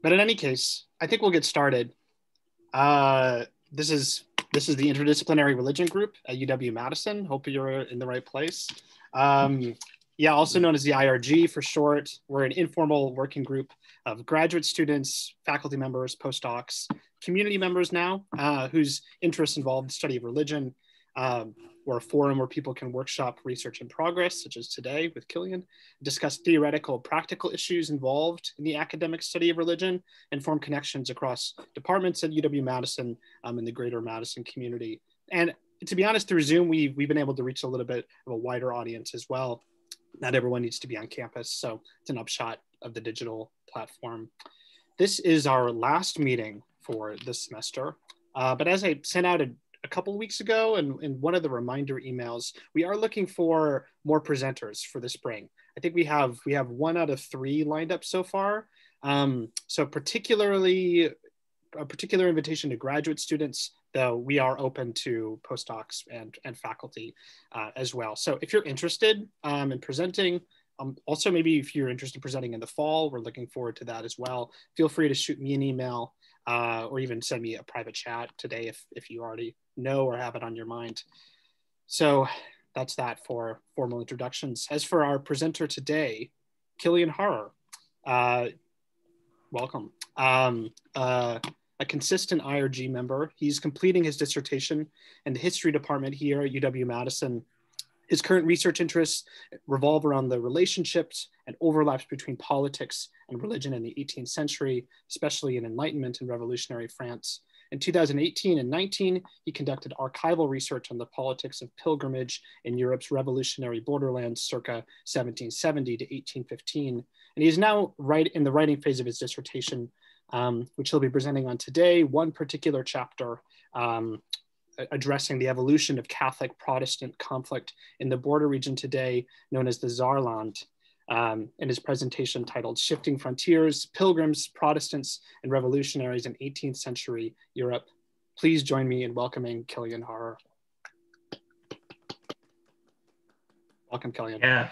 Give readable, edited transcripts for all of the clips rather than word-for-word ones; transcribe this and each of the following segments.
But in any case, I think we'll get started. This is the Interdisciplinary Religion Group at UW-Madison. Hope you're in the right place. Yeah, also known as the IRG for short. We're an informal working group of graduate students, faculty members, postdocs, community members now, whose interests involve the study of religion. We're a forum where people can workshop research in progress, such as today with Kilian, discuss theoretical, practical issues involved in the academic study of religion, and form connections across departments at UW-Madison and the greater Madison community. And to be honest, through Zoom, we've been able to reach a little bit of a wider audience as well. Not everyone needs to be on campus, so it's an upshot of the digital platform. This is our last meeting for this semester, but as I sent out a couple of weeks ago and in one of the reminder emails, we are looking for more presenters for the spring. I think we have 1 out of 3 lined up so far. So a particular invitation to graduate students, though we are open to postdocs and faculty as well. So if you're interested in presenting, also maybe if you're interested in presenting in the fall, we're looking forward to that as well. Feel free to shoot me an email or even send me a private chat today if you already know or have it on your mind. So that's that for formal introductions. As for our presenter today, Kilian Harrer, welcome. A consistent IRG member. He's completing his dissertation in the history department here at UW-Madison. His current research interests revolve around the relationships and overlaps between politics and religion in the 18th century, especially in Enlightenment and Revolutionary France. In 2018 and 19, he conducted archival research on the politics of pilgrimage in Europe's revolutionary borderlands circa 1770 to 1815. And he is now in the writing phase of his dissertation, which he'll be presenting on today, one particular chapter addressing the evolution of Catholic-Protestant conflict in the border region today, known as the Saarland, in his presentation titled Shifting Frontiers, Pilgrims, Protestants, and Revolutionaries in 18th Century Europe. Please join me in welcoming Kilian Harrer. Welcome, Kilian. Yeah,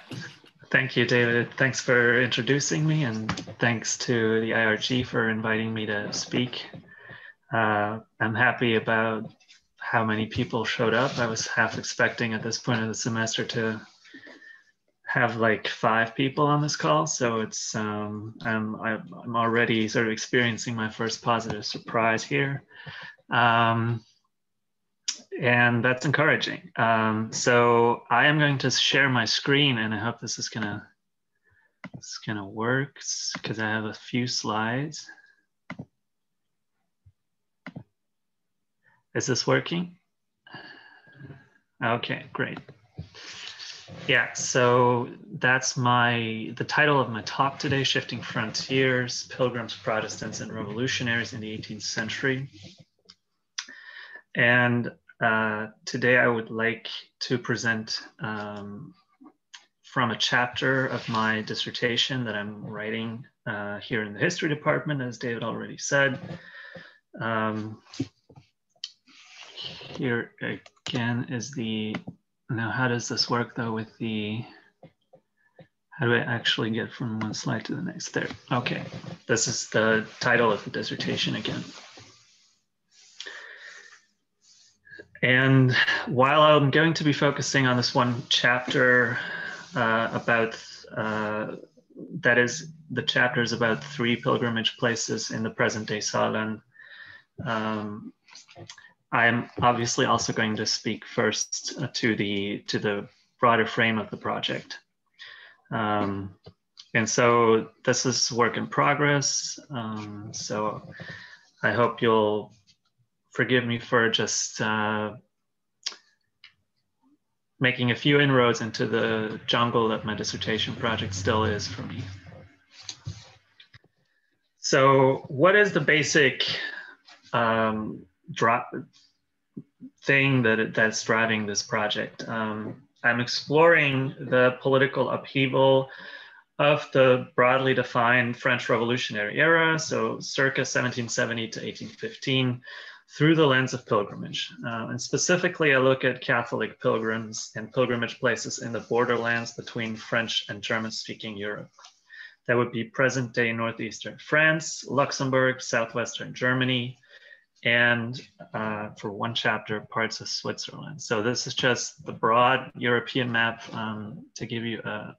thank you, David. Thanks for introducing me, and thanks to the IRG for inviting me to speak. I'm happy about how many people showed up. I was half expecting at this point of the semester to have like 5 people on this call. So it's I'm already sort of experiencing my first positive surprise here. And that's encouraging. So I am going to share my screen, and I hope this is gonna work because I have a few slides. Is this working? Okay, great. Yeah, so that's the title of my talk today, Shifting Frontiers, Pilgrims, Protestants, and Revolutionaries in the 18th Century. And today I would like to present from a chapter of my dissertation that I'm writing here in the history department, as David already said. Here again is now how does this work though with how do I actually get from one slide to the next? There, okay. This is the title of the dissertation again. And while I'm going to be focusing on this one chapter that is, the chapter is about 3 pilgrimage places in the present day Saarland. I'm obviously also going to speak first to the broader frame of the project. And so this is work in progress. So I hope you'll forgive me for just making a few inroads into the jungle that my dissertation project still is for me. So what is the basic thing that's driving this project? I'm exploring the political upheaval of the broadly defined French Revolutionary era, so circa 1770 to 1815, through the lens of pilgrimage. And specifically, I look at Catholic pilgrims and pilgrimage places in the borderlands between French and German-speaking Europe. That would be present-day northeastern France, Luxembourg, southwestern Germany, and for one chapter, parts of Switzerland. So this is just the broad European map to give you a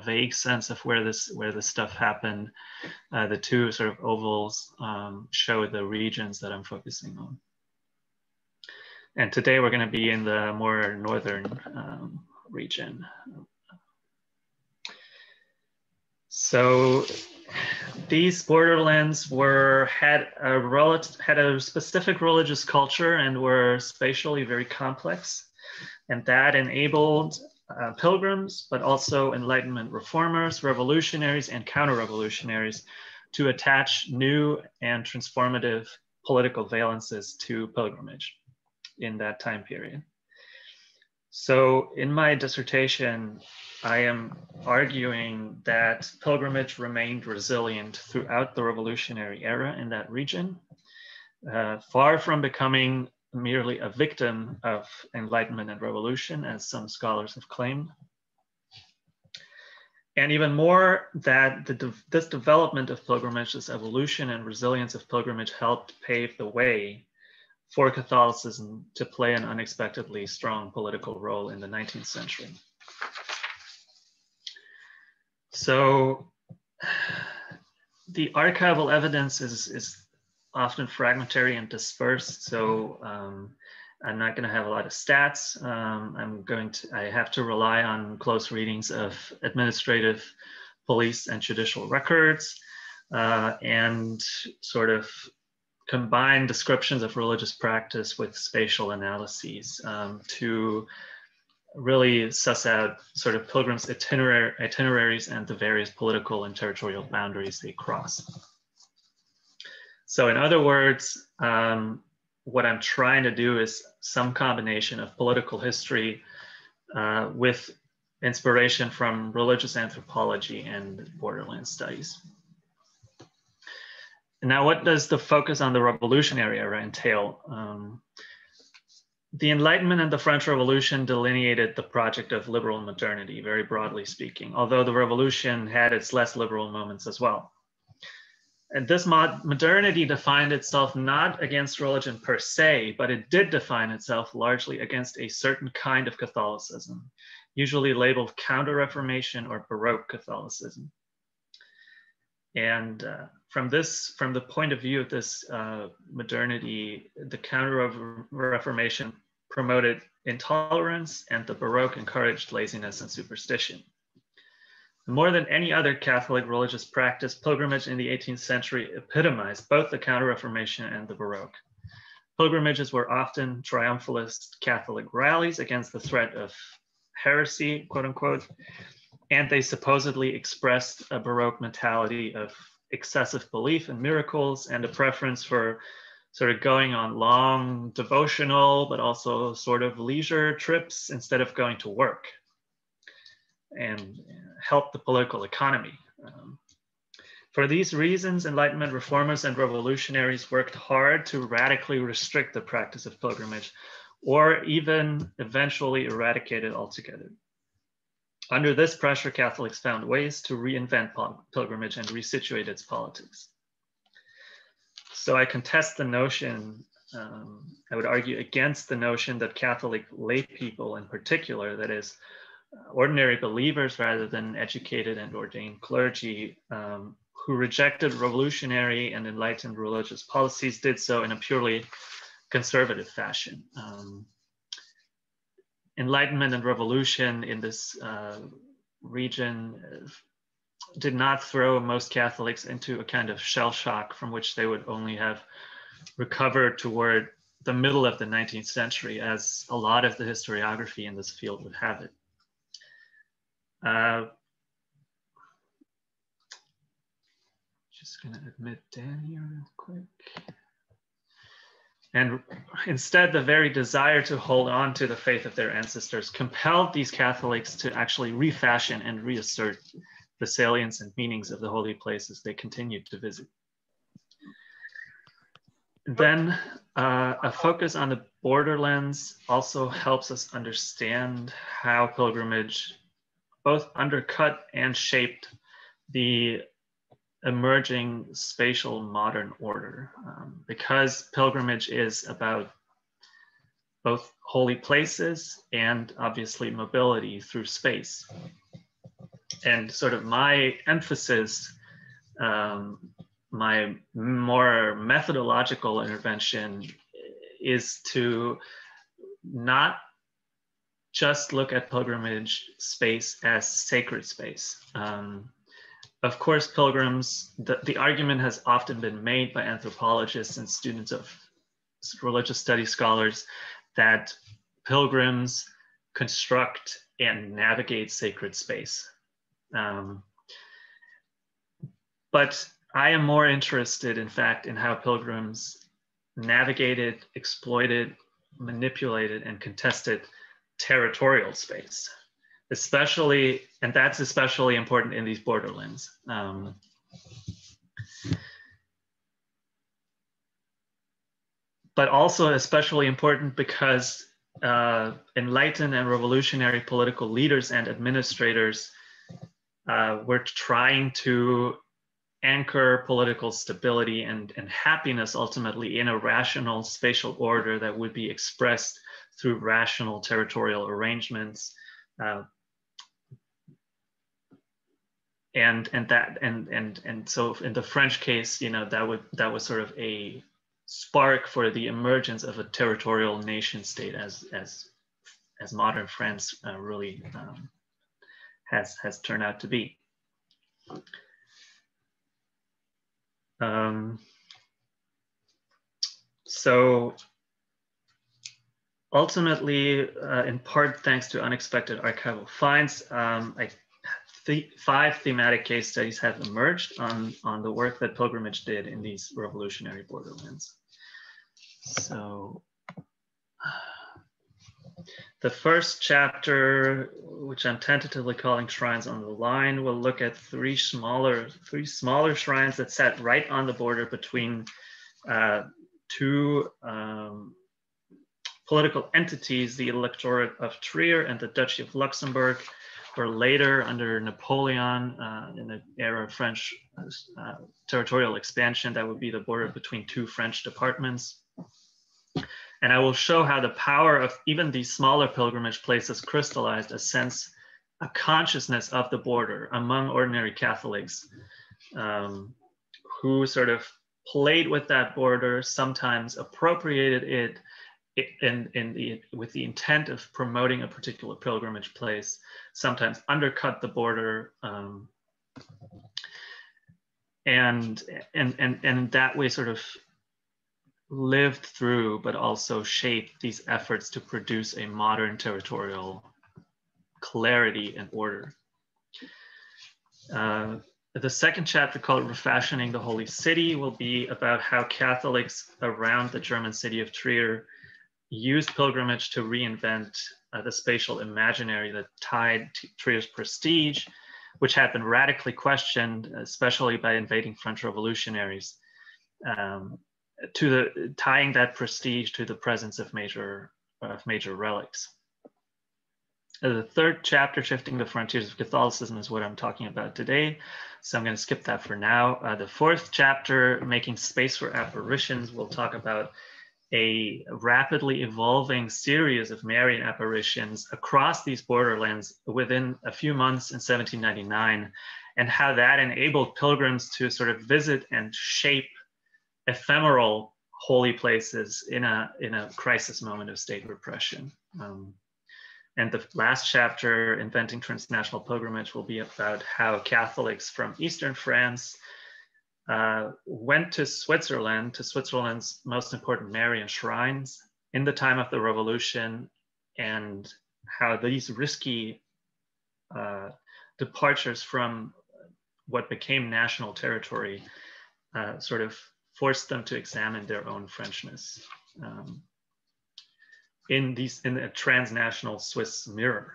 vague sense of where this stuff happened. The two sort of ovals show the regions that I'm focusing on. And today we're going to be in the more northern region. So these borderlands had a specific religious culture and were spatially very complex, and that enabled pilgrims, but also Enlightenment reformers, revolutionaries, and counter-revolutionaries to attach new and transformative political valences to pilgrimage in that time period. So in my dissertation, I am arguing that pilgrimage remained resilient throughout the revolutionary era in that region, far from becoming merely a victim of Enlightenment and revolution, as some scholars have claimed. And even more, that this development of pilgrimage, this evolution and resilience of pilgrimage, helped pave the way for Catholicism to play an unexpectedly strong political role in the 19th century. So the archival evidence is often fragmentary and dispersed. So I'm not going to have a lot of stats. I have to rely on close readings of administrative, police, and judicial records, and sort of combine descriptions of religious practice with spatial analyses to really suss out sort of pilgrims' itineraries and the various political and territorial boundaries they cross. So in other words, what I'm trying to do is some combination of political history with inspiration from religious anthropology and borderland studies. Now, what does the focus on the revolutionary era entail? The Enlightenment and the French Revolution delineated the project of liberal modernity, very broadly speaking, although the revolution had its less liberal moments as well. And this modernity defined itself not against religion per se, but it did define itself largely against a certain kind of Catholicism, usually labeled Counter-Reformation or Baroque Catholicism. And from the point of view of this modernity, the Counter-Reformation promoted intolerance, and the Baroque encouraged laziness and superstition. More than any other Catholic religious practice, pilgrimage in the 18th century epitomized both the Counter-Reformation and the Baroque. Pilgrimages were often triumphalist Catholic rallies against the threat of heresy, quote unquote, and they supposedly expressed a Baroque mentality of excessive belief in miracles and a preference for sort of going on long devotional, but also sort of leisure trips instead of going to work, and help the political economy. For these reasons, Enlightenment reformers and revolutionaries worked hard to radically restrict the practice of pilgrimage, or even eventually eradicate it altogether. Under this pressure, Catholics found ways to reinvent pilgrimage and resituate its politics. So I contest the notion, I would argue against the notion that Catholic lay people in particular, that is, ordinary believers rather than educated and ordained clergy, who rejected revolutionary and enlightened religious policies, did so in a purely conservative fashion. Enlightenment and revolution in this region did not throw most Catholics into a kind of shell shock from which they would only have recovered toward the middle of the 19th century, as a lot of the historiography in this field would have it. Just gonna admit Dan here real quick. And instead, the very desire to hold on to the faith of their ancestors compelled these Catholics to actually refashion and reassert the salience and meanings of the holy places they continued to visit. Then a focus on the borderlands also helps us understand how pilgrimage both undercut and shaped the emerging spatial modern order, because pilgrimage is about both holy places and obviously mobility through space. And sort of my emphasis, my more methodological intervention is to not just look at pilgrimage space as sacred space. Of course, pilgrims, the argument has often been made by anthropologists and students of religious studies scholars that pilgrims construct and navigate sacred space. But I am more interested, in fact, in how pilgrims navigated, exploited, manipulated, and contested territorial space, especially, and that's especially important in these borderlands. But also especially important because enlightened and revolutionary political leaders and administrators were trying to anchor political stability and happiness ultimately in a rational spatial order that would be expressed through rational territorial arrangements. And so in the French case, you know, that was sort of a spark for the emergence of a territorial nation state as modern France really has turned out to be. So ultimately, in part thanks to unexpected archival finds, 5 thematic case studies have emerged on the work that pilgrimage did in these revolutionary borderlands. So the first chapter, which I'm tentatively calling Shrines on the Line, will look at three smaller shrines that sat right on the border between two political entities, the Electorate of Trier and the Duchy of Luxembourg, or later under Napoleon in the era of French territorial expansion, that would be the border between 2 French departments. And I will show how the power of even these smaller pilgrimage places crystallized a sense, a consciousness of the border among ordinary Catholics who sort of played with that border, sometimes appropriated it with the intent of promoting a particular pilgrimage place, sometimes undercut the border, and in that way sort of lived through, but also shaped these efforts to produce a modern territorial clarity and order. The second chapter, called Refashioning the Holy City, will be about how Catholics around the German city of Trier used pilgrimage to reinvent the spatial imaginary that tied Trier's prestige, which had been radically questioned, especially by invading French revolutionaries, tying that prestige to the presence of major relics. The third chapter, Shifting the Frontiers of Catholicism, is what I'm talking about today, so I'm going to skip that for now. The fourth chapter, Making Space for Apparitions, will talk about a rapidly evolving series of Marian apparitions across these borderlands within a few months in 1799, and how that enabled pilgrims to sort of visit and shape ephemeral holy places in a crisis moment of state repression. And the last chapter, Inventing Transnational Pilgrimage, will be about how Catholics from Eastern France went to Switzerland's most important Marian shrines in the time of the Revolution, and how these risky departures from what became national territory sort of forced them to examine their own Frenchness in a transnational Swiss mirror.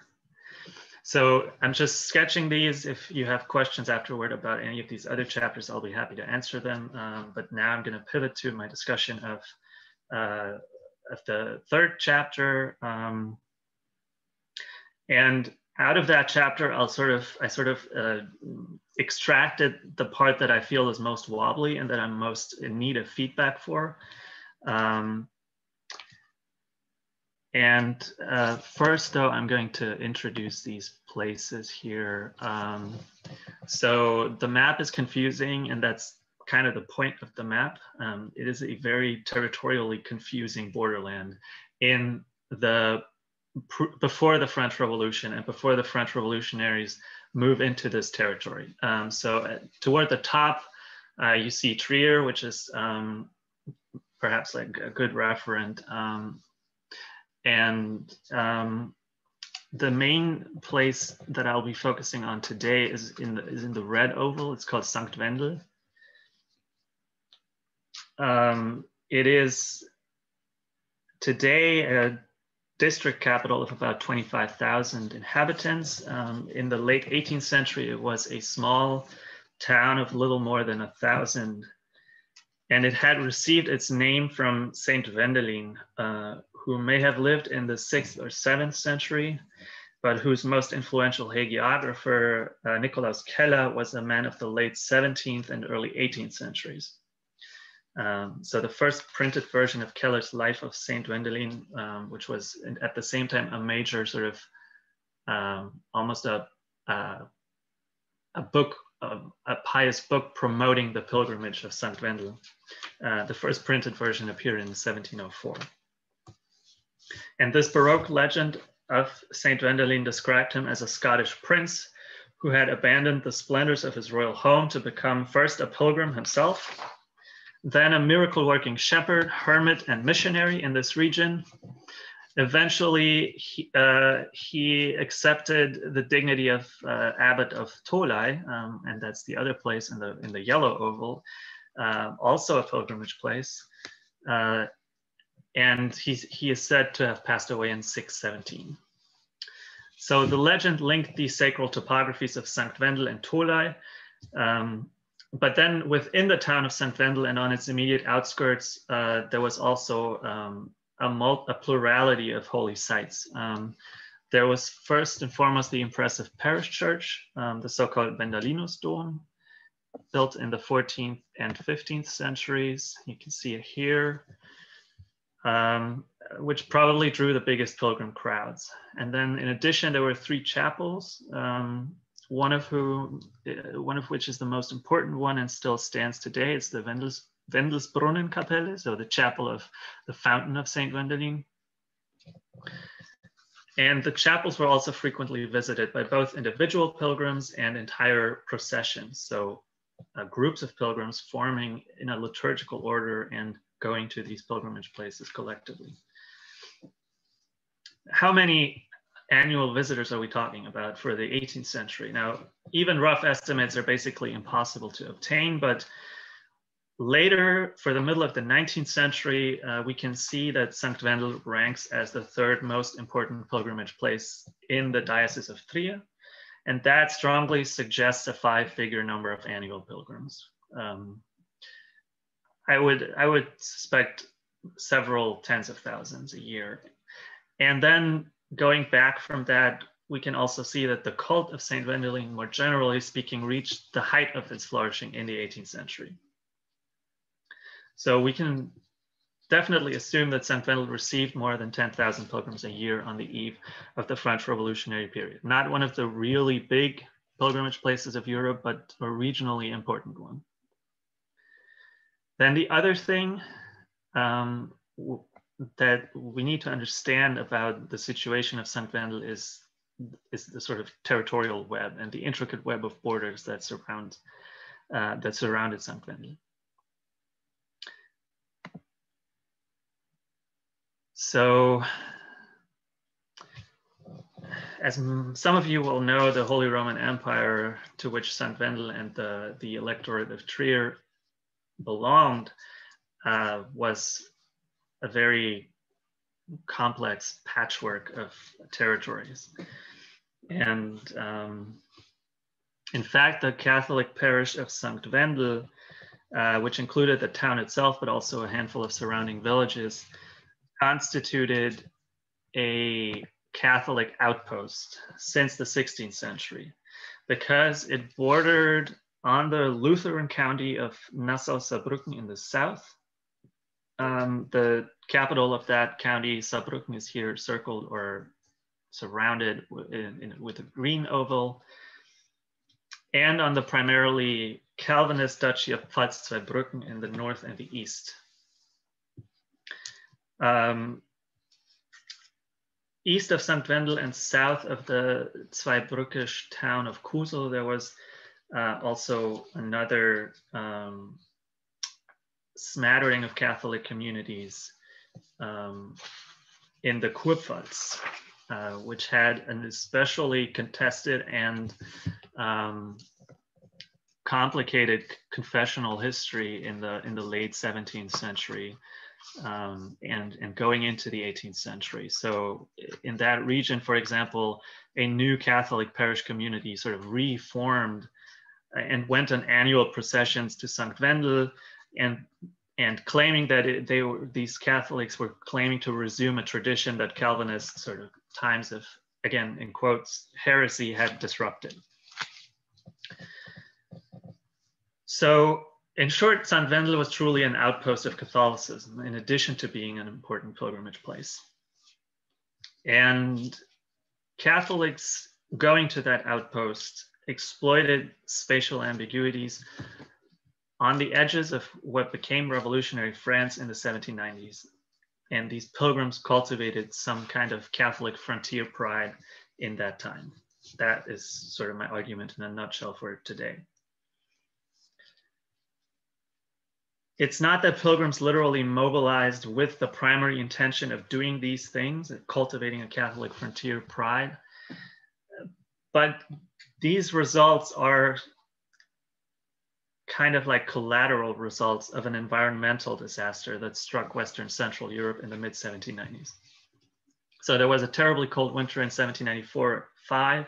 So I'm just sketching these. If you have questions afterward about any of these other chapters, I'll be happy to answer them. But now I'm going to pivot to my discussion of the third chapter. And out of that chapter, I sort of extracted the part that I feel is most wobbly and that I'm most in need of feedback for. First, though, I'm going to introduce these places here. So the map is confusing, and that's kind of the point of the map. It is a very territorially confusing borderland in the before the French Revolution and before the French Revolutionaries move into this territory. Toward the top, you see Trier, which is perhaps like a good referent. The main place that I'll be focusing on today is in the red oval. It's called Sankt Wendel. It is today a district capital of about 25,000 inhabitants. In the late 18th century, it was a small town of little more than 1,000. And it had received its name from Saint Wendelin, who may have lived in the 6th or 7th century, but whose most influential hagiographer, Nikolaus Keller, was a man of the late 17th and early 18th centuries. So the first printed version of Keller's Life of Saint Wendelin, which was at the same time a major sort of almost a book, a pious book promoting the pilgrimage of Saint Wendel. The first printed version appeared in 1704. And this Baroque legend of Saint Wendelin described him as a Scottish prince who had abandoned the splendors of his royal home to become first a pilgrim himself, then a miracle-working shepherd, hermit, and missionary in this region. Eventually, he accepted the dignity of abbot of Tolai, and that's the other place in the yellow oval, also a pilgrimage place. And he is said to have passed away in 617. So the legend linked the sacral topographies of Sankt Wendel and Tolai. But then within the town of St. Wendel and on its immediate outskirts, there was also a plurality of holy sites. There was first and foremost the impressive parish church, the so-called Wendelinus Dome, built in the 14th and 15th centuries. You can see it here, which probably drew the biggest pilgrim crowds. And then in addition, there were 3 chapels, one of which is the most important one and still stands today. It's the Wendelsbrunnenkapelle, so the chapel of the fountain of Saint Wendelin. And the chapels were also frequently visited by both individual pilgrims and entire processions. So groups of pilgrims forming in a liturgical order and going to these pilgrimage places collectively. How many annual visitors are we talking about for the 18th century? Now, even rough estimates are basically impossible to obtain, but later, for the middle of the 19th century, we can see that Sankt Wendel ranks as the 3rd most important pilgrimage place in the Diocese of Trier, and that strongly suggests a 5-figure number of annual pilgrims. I would suspect several tens of thousands a year. And then going back from that, we can also see that the cult of Saint Wendelin, more generally speaking, reached the height of its flourishing in the 18th century. So we can definitely assume that Saint Wendel received more than 10,000 pilgrims a year on the eve of the French Revolutionary period. Not one of the really big pilgrimage places of Europe, but a regionally important one. Then the other thing that we need to understand about the situation of St. Wendel is the sort of territorial web and the intricate web of borders that surrounded St. Wendel. So, as some of you will know, the Holy Roman Empire, to which St. Wendel and the electorate of Trier belonged, was a very complex patchwork of territories. And in fact, the Catholic parish of St. Wendel, which included the town itself, but also a handful of surrounding villages, constituted a Catholic outpost since the 16th century because it bordered on the Lutheran county of Nassau-Saarbrücken in the south. The capital of that county, Saarbrücken, is here circled or surrounded with a green oval, and on the primarily Calvinist duchy of Pfalz-Zweibrücken in the north and the east. East of St. Wendel and south of the Zweibrückisch town of Kusel, there was also another smattering of Catholic communities in the Kurpfalz, which had an especially contested and complicated confessional history in the late 17th century and going into the 18th century. So in that region, for example, a new Catholic parish community sort of reformed and went on annual processions to St. Wendel and claiming that these Catholics were claiming to resume a tradition that Calvinist sort of times of, again, in quotes, heresy had disrupted. So in short, St. Wendel was truly an outpost of Catholicism, in addition to being an important pilgrimage place. And Catholics going to that outpost exploited spatial ambiguities on the edges of what became revolutionary France in the 1790s. And these pilgrims cultivated some kind of Catholic frontier pride in that time. That is sort of my argument in a nutshell for today. It's not that pilgrims literally mobilized with the primary intention of doing these things, cultivating a Catholic frontier pride, but these results are kind of like collateral results of an environmental disaster that struck Western Central Europe in the mid-1790s. So there was a terribly cold winter in 1794-5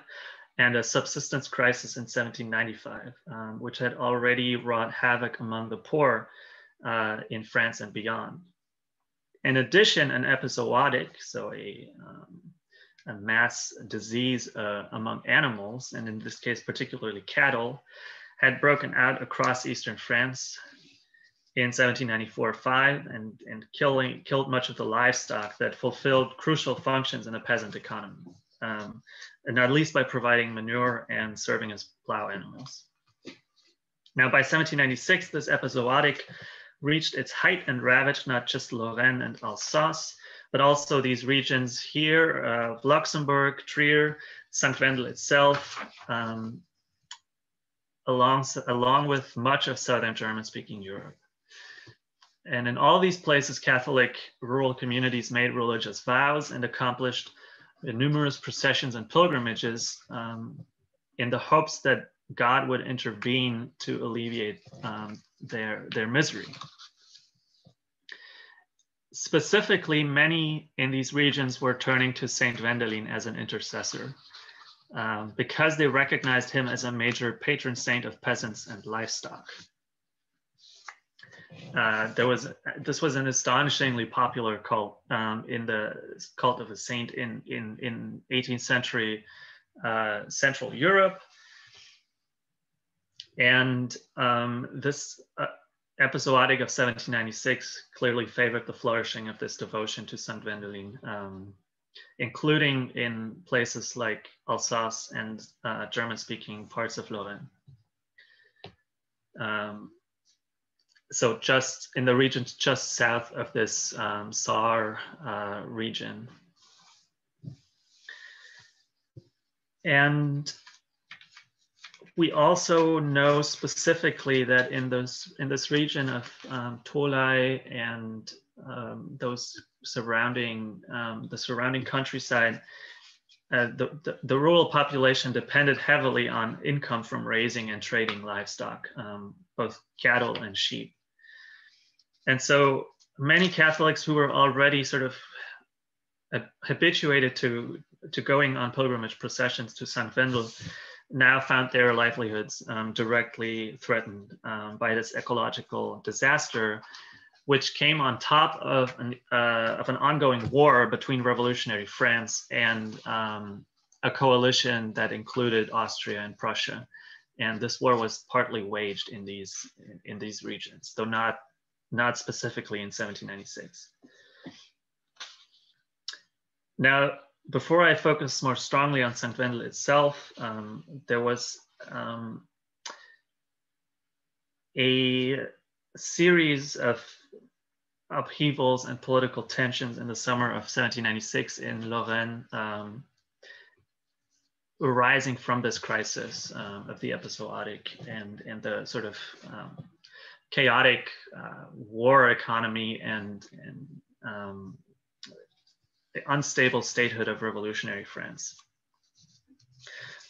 and a subsistence crisis in 1795, which had already wrought havoc among the poor in France and beyond. In addition, an epizootic, so a mass disease among animals, and in this case, particularly cattle, had broken out across Eastern France in 1794-5 and killed much of the livestock that fulfilled crucial functions in a peasant economy, and not least by providing manure and serving as plow animals. Now, by 1796, this epizootic reached its height and ravaged not just Lorraine and Alsace, but also these regions here, Luxembourg, Trier, St. Wendel itself, along with much of southern German-speaking Europe. And in all these places, Catholic rural communities made religious vows and accomplished numerous processions and pilgrimages in the hopes that God would intervene to alleviate their misery. Specifically, many in these regions were turning to Saint Wendelin as an intercessor because they recognized him as a major patron saint of peasants and livestock. This was an astonishingly popular cult in the cult of a saint in 18th century Central Europe. And this epizootic of 1796 clearly favored the flourishing of this devotion to St. Wendelin, including in places like Alsace and German-speaking parts of Lorraine. So just in the regions just south of this Saar region. And we also know specifically that in this region of Tolai and those surrounding the surrounding countryside, the rural population depended heavily on income from raising and trading livestock, both cattle and sheep. And so many Catholics who were already sort of habituated to going on pilgrimage processions to St. Wendel now found their livelihoods directly threatened by this ecological disaster which came on top of an ongoing war between revolutionary France and a coalition that included Austria and Prussia. And this war was partly waged in these regions, though not specifically in 1796. Now, before I focus more strongly on St. Wendel itself, there was a series of upheavals and political tensions in the summer of 1796 in Lorraine, arising from this crisis of the episodic and the sort of chaotic war economy and the unstable statehood of revolutionary France.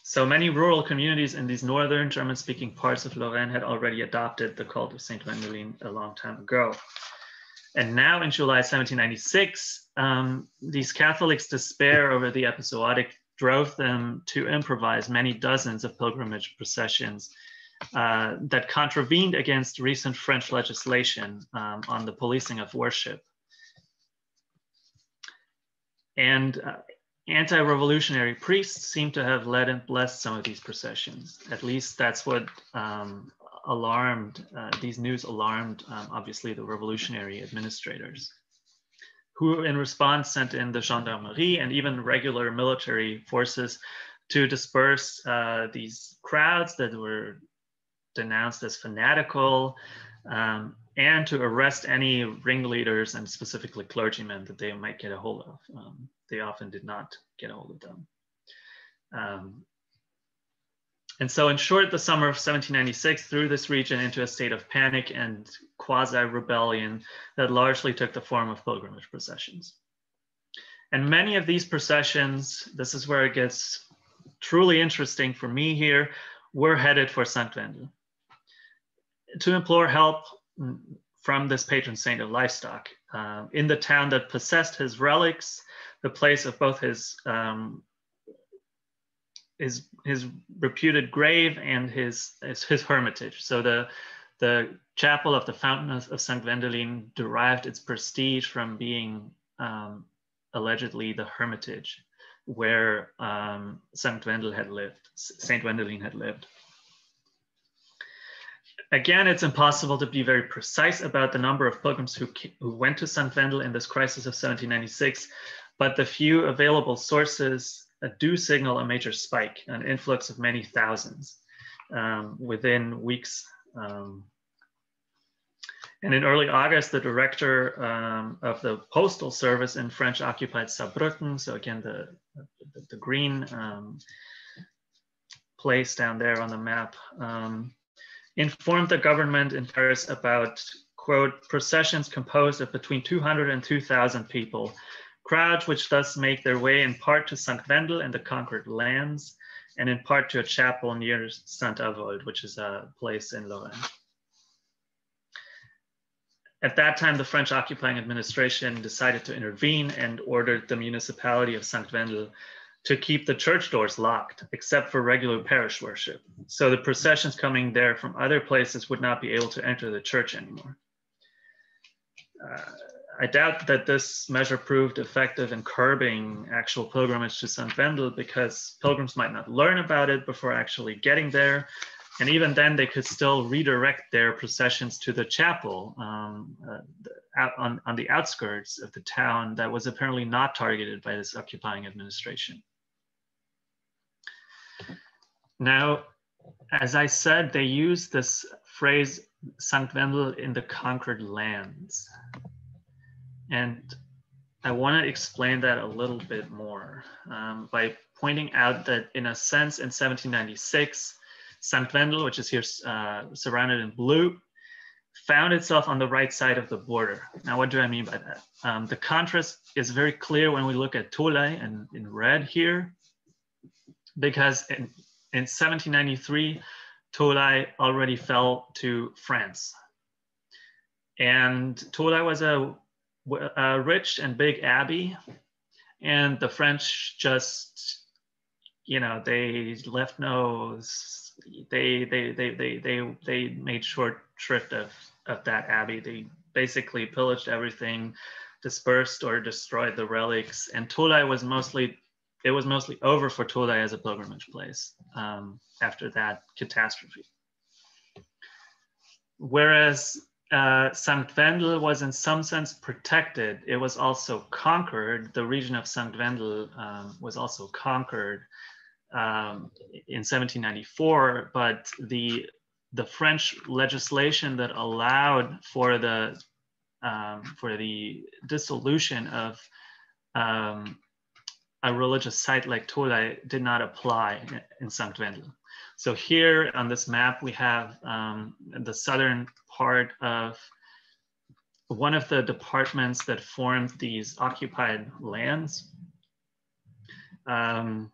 So many rural communities in these northern German-speaking parts of Lorraine had already adopted the cult of Saint Wendelin a long time ago. And now in July 1796, these Catholics' despair over the episodic drove them to improvise many dozens of pilgrimage processions that contravened against recent French legislation on the policing of worship. And anti-revolutionary priests seem to have led and blessed some of these processions. At least that's what these news alarmed, obviously, the revolutionary administrators, who in response sent in the gendarmerie and even regular military forces to disperse these crowds that were denounced as fanatical, and to arrest any ringleaders and specifically clergymen that they might get a hold of. They often did not get a hold of them. And so in short, the summer of 1796 threw this region into a state of panic and quasi-rebellion that largely took the form of pilgrimage processions. And many of these processions, this is where it gets truly interesting for me here, were headed for St. Wendel to implore help from this patron saint of livestock in the town that possessed his relics, the place of both his reputed grave and his hermitage. So the chapel of the Fountain of St. Wendelin derived its prestige from being allegedly the hermitage where St. Wendelin had lived. Again, it's impossible to be very precise about the number of pilgrims who went to St. Wendel in this crisis of 1796, but the few available sources do signal a major spike, an influx of many thousands within weeks. And in early August, the director of the postal service in French-occupied Saarbrücken, so again, the green place down there on the map, informed the government in Paris about, quote, processions composed of between 200 and 2,000 people, crowds which thus make their way in part to St. Wendel and the conquered lands, and in part to a chapel near St. Avold, which is a place in Lorraine. At that time, the French occupying administration decided to intervene and ordered the municipality of St. Wendel to keep the church doors locked, except for regular parish worship. So the processions coming there from other places would not be able to enter the church anymore. I doubt that this measure proved effective in curbing actual pilgrimage to St. Wendel because pilgrims might not learn about it before actually getting there. And even then, they could still redirect their processions to the chapel out on the outskirts of the town that was apparently not targeted by this occupying administration. Now, as I said, they use this phrase, St. Wendel in the conquered lands. And I want to explain that a little bit more by pointing out that in a sense in 1796, St. Wendel, which is here surrounded in blue, found itself on the right side of the border. Now, what do I mean by that? The contrast is very clear when we look at Tholey and in red here, because in 1793, Tholey already fell to France. And Tholey was a rich and big abbey, and the French just, they left they made short shrift of that abbey. basically pillaged everything, dispersed or destroyed the relics, and Tolai was mostly over for Tolai as a pilgrimage place after that catastrophe. Whereas Sankt Wendel was in some sense protected, it was also conquered. The region of Sankt Wendel was also conquered in 1794, but the French legislation that allowed for the dissolution of a religious site like Tolai did not apply in Sankt Wendel. So here on this map, we have the southern part of one of the departments that formed these occupied lands, the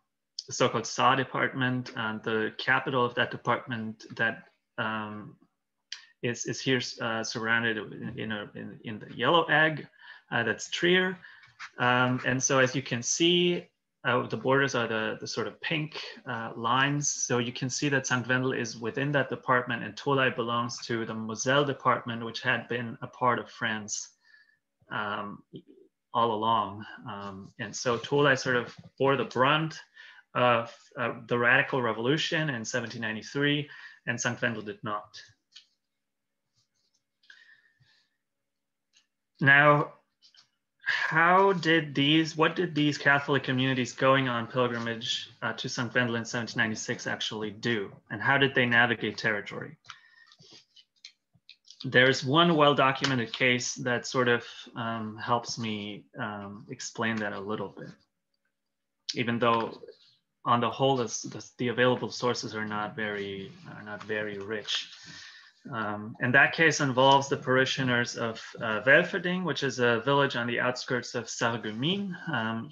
so-called Saar department. The capital of that department that is here surrounded in the yellow egg, that's Trier. And so as you can see, the borders are the sort of pink lines. So you can see that Sankt Wendel is within that department, and Tolai belongs to the Moselle department, which had been a part of France all along. And so Tolai sort of bore the brunt of the radical revolution in 1793, and Sankt Wendel did not. Now, what did these Catholic communities going on pilgrimage to St. Wendel in 1796 actually do? And how did they navigate territory? There's one well-documented case that sort of helps me explain that a little bit, even though on the whole, the available sources are not very rich. And that case involves the parishioners of Welferding, which is a village on the outskirts of Sarreguemines,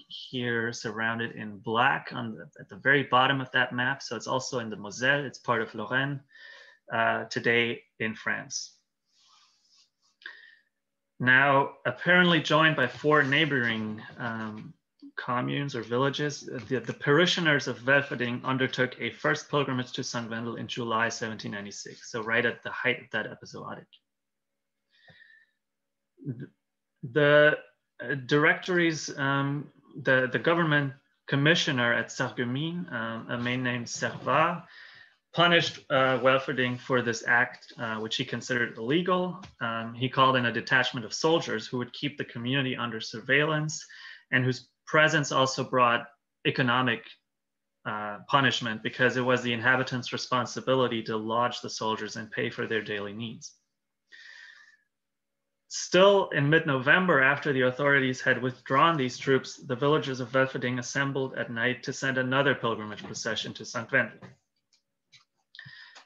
here surrounded in black at the very bottom of that map. So it's also in the Moselle, it's part of Lorraine, today in France. Now, apparently joined by 4 neighboring communes or villages, the parishioners of Welferding undertook a first pilgrimage to St. Wendel in July 1796, so right at the height of that episodic. The directories, the government commissioner at Sarreguemines, a man named Servat, punished Welferding for this act, which he considered illegal. He called in a detachment of soldiers who would keep the community under surveillance and whose presence also brought economic punishment, because it was the inhabitants' responsibility to lodge the soldiers and pay for their daily needs. Still, in mid-November, after the authorities had withdrawn these troops, the villagers of Welferding assembled at night to send another pilgrimage procession to St. Wendel.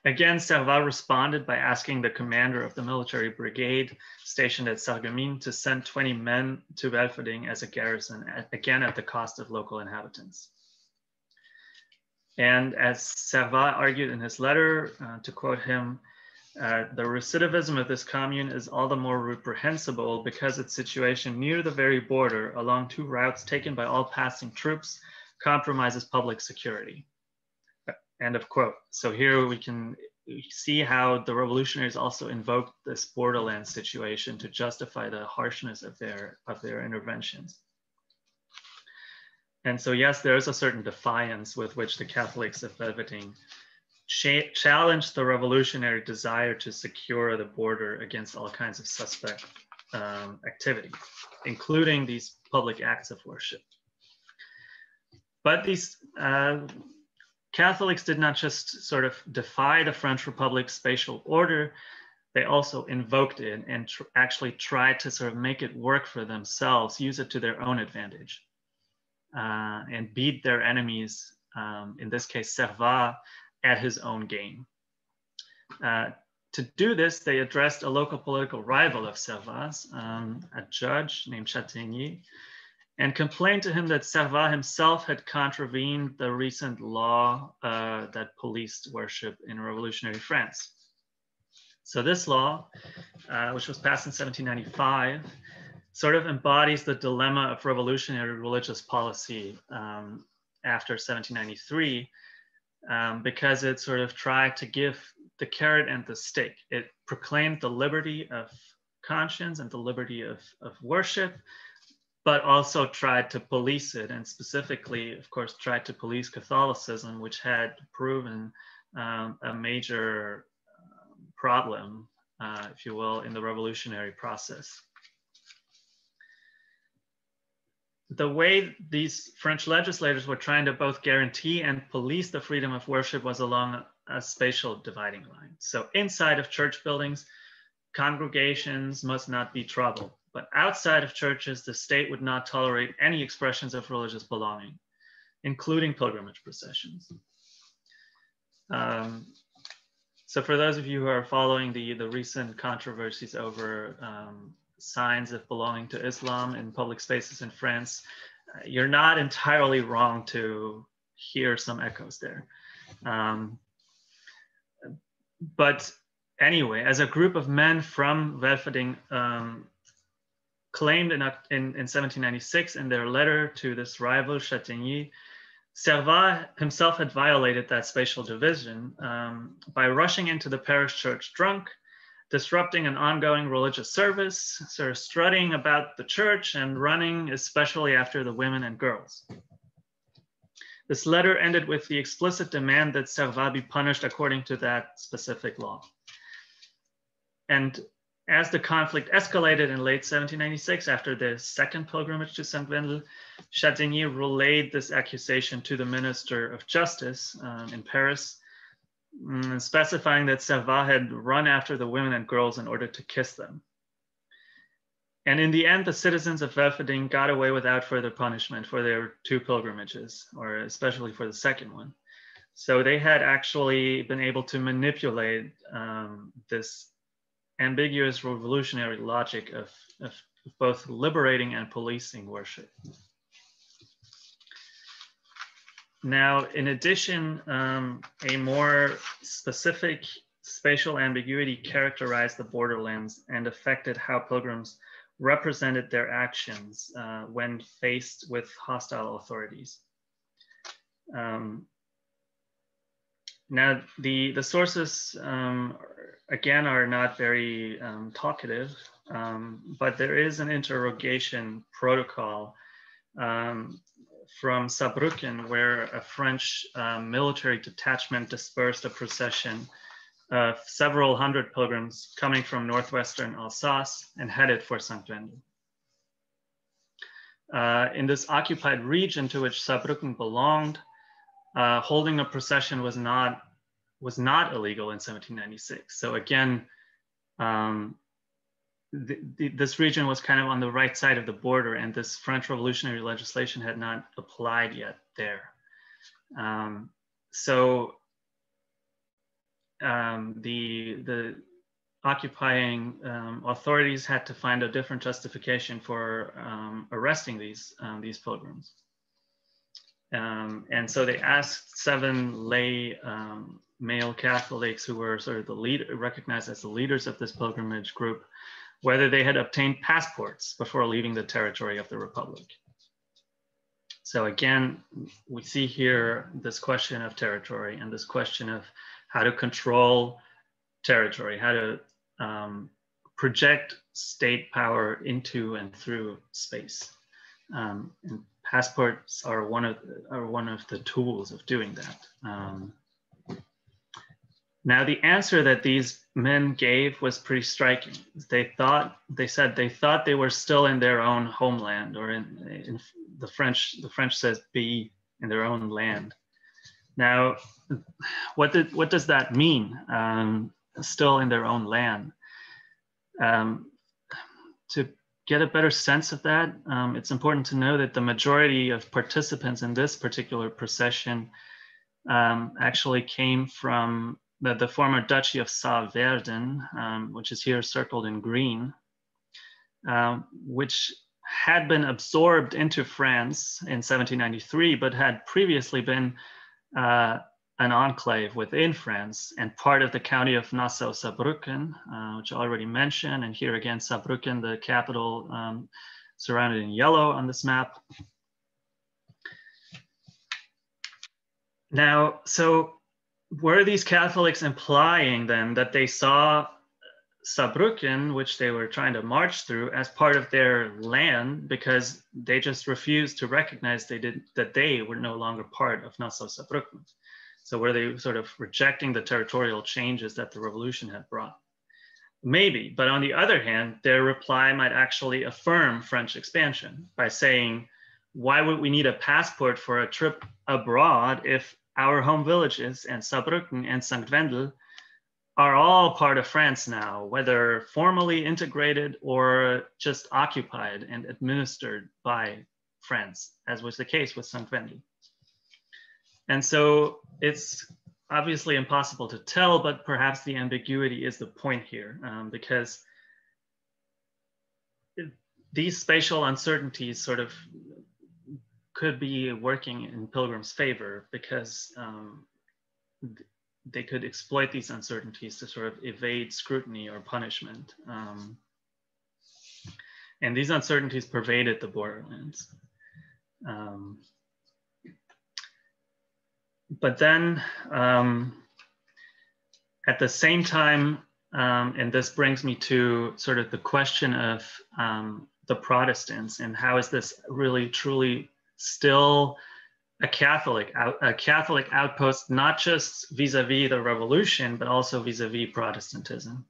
Again, Servat responded by asking the commander of the military brigade stationed at Sarreguemines to send 20 men to Welferding as a garrison, again at the cost of local inhabitants. And as Servat argued in his letter, to quote him, the recidivism of this commune is all the more reprehensible because its situation near the very border along 2 routes taken by all passing troops compromises public security. End of quote. So here we can see how the revolutionaries also invoked this borderland situation to justify the harshness of their interventions. And so yes, there is a certain defiance with which the Catholics of Welferding challenged the revolutionary desire to secure the border against all kinds of suspect activity, including these public acts of worship. But these Catholics did not just sort of defy the French Republic's spatial order, they also invoked it and actually tried to sort of make it work for themselves, use it to their own advantage, and beat their enemies, in this case Servat, at his own game. To do this, they addressed a local political rival of Servat's, a judge named Châtaignier, and complained to him that Servat himself had contravened the recent law that policed worship in revolutionary France. So this law, which was passed in 1795, sort of embodies the dilemma of revolutionary religious policy after 1793, because it sort of tried to give the carrot and the stick. It proclaimed the liberty of conscience and the liberty of worship, but also tried to police it, and specifically, of course, tried to police Catholicism, which had proven a major problem, if you will, in the revolutionary process. The way these French legislators were trying to both guarantee and police the freedom of worship was along a spatial dividing line. So inside of church buildings, congregations must not be troubled, but outside of churches, the state would not tolerate any expressions of religious belonging, including pilgrimage processions. So for those of you who are following the recent controversies over signs of belonging to Islam in public spaces in France, you're not entirely wrong to hear some echoes there. But anyway, as a group of men from Refashioning claimed in 1796 in their letter to this rival Châtaigny, Servat himself had violated that spatial division by rushing into the parish church drunk, disrupting an ongoing religious service, sort of strutting about the church and running, especially after the women and girls. This letter ended with the explicit demand that Servat be punished according to that specific law. And as the conflict escalated in late 1796, after the second pilgrimage to Saint-Wendel, Châtaigny relayed this accusation to the Minister of Justice in Paris, specifying that Servat had run after the women and girls in order to kiss them. And in the end, the citizens of Refashioning got away without further punishment for their two pilgrimages, or especially for the second one. So they had actually been able to manipulate this ambiguous revolutionary logic of both liberating and policing worship. Now, in addition, a more specific spatial ambiguity characterized the borderlands and affected how pilgrims represented their actions when faced with hostile authorities. Now, the sources, again, are not very talkative, but there is an interrogation protocol from Saarbrücken, where a French military detachment dispersed a procession of several hundred pilgrims coming from northwestern Alsace and headed for Saint-Wendel. In this occupied region to which Saarbrücken belonged, holding a procession was not illegal in 1796. So again, this region was kind of on the right side of the border, and this French revolutionary legislation had not applied yet there. The occupying authorities had to find a different justification for arresting these pilgrims. And so they asked 7 lay male Catholics who were sort of recognized as the leaders of this pilgrimage group, whether they had obtained passports before leaving the territory of the Republic. So again, we see here this question of territory and this question of how to control territory, how to project state power into and through space. And passports are one of the tools of doing that. Now, the answer that these men gave was pretty striking. They said they were still in their own homeland, or in the French says be in their own land. Now, what does that mean? Still in their own land. To get a better sense of that, it's important to know that the majority of participants in this particular procession actually came from the former Duchy of Saarwerden, which is here circled in green, which had been absorbed into France in 1793, but had previously been an enclave within France and part of the county of Nassau-Saarbrücken, which I already mentioned. And here again, Saarbrücken, the capital, surrounded in yellow on this map. Now, so were these Catholics implying then that they saw Saarbrücken, which they were trying to march through, as part of their land, because they just refused to recognize that they were no longer part of Nassau-Saarbrücken. So were they sort of rejecting the territorial changes that the revolution had brought? Maybe, but on the other hand, their reply might actually affirm French expansion by saying, why would we need a passport for a trip abroad if our home villages and Saarbrücken and St. Wendel are all part of France now, whether formally integrated or just occupied and administered by France, as was the case with St. Wendel. And so it's obviously impossible to tell, but perhaps the ambiguity is the point here, because these spatial uncertainties sort of could be working in Pilgrims' favor, because they could exploit these uncertainties to sort of evade scrutiny or punishment. And these uncertainties pervaded the borderlands. But then at the same time, and this brings me to sort of the question of the Protestants, and how is this really truly still a Catholic outpost, not just vis-a-vis the revolution, but also vis-a-vis Protestantism.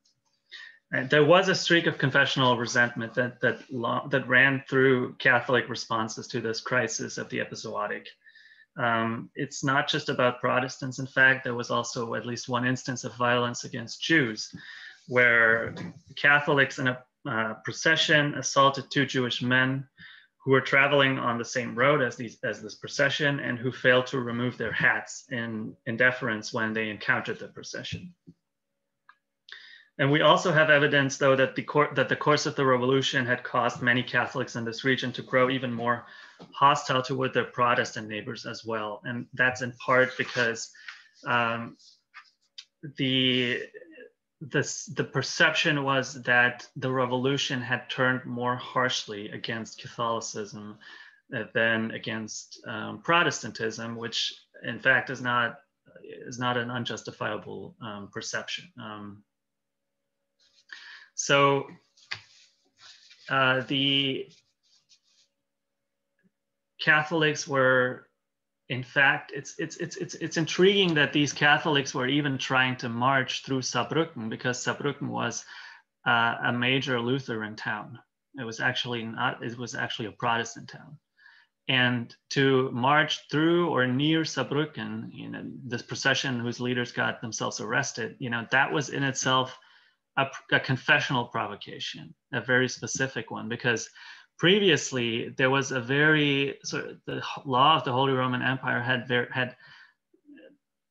And there was a streak of confessional resentment that ran through Catholic responses to this crisis of the episodic. It's not just about Protestants. In fact, there was also at least one instance of violence against Jews, where Catholics in a procession assaulted 2 Jewish men who were traveling on the same road as this procession, and who failed to remove their hats in deference when they encountered the procession. And we also have evidence, though, that the course of the revolution had caused many Catholics in this region to grow even more hostile toward their Protestant neighbors as well. And that's in part because the perception was that the revolution had turned more harshly against Catholicism than against Protestantism, which in fact is not an unjustifiable perception. So the Catholics were, in fact, it's intriguing that these Catholics were even trying to march through Saarbrücken, because Saarbrücken was a major Lutheran town. It was actually not, it was actually a Protestant town. And to march through or near Saarbrücken, you know, this procession whose leaders got themselves arrested, you know, that was in itself a confessional provocation, a very specific one, because previously there was a very the law of the Holy Roman Empire had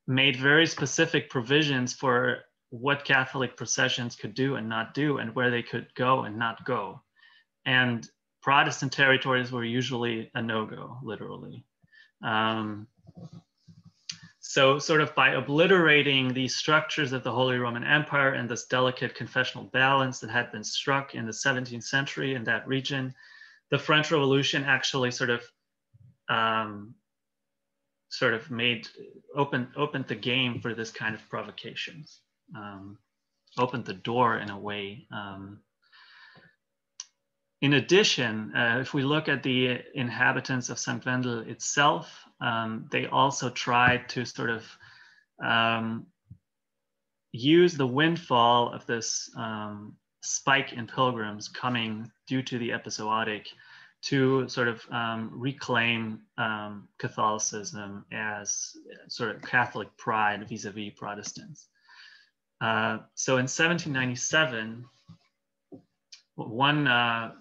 made very specific provisions for what Catholic processions could do and not do, and where they could go and not go. And Protestant territories were usually a no-go, literally. So sort of by obliterating these structures of the Holy Roman Empire and this delicate confessional balance that had been struck in the 17th century in that region, the French Revolution actually opened the game for this kind of provocations, opened the door in a way. In addition, if we look at the inhabitants of St. Wendel itself, they also tried to sort of use the windfall of this spike in pilgrims coming due to the episodic to sort of reclaim Catholicism as sort of Catholic pride vis-a-vis Protestants. So in 1797, one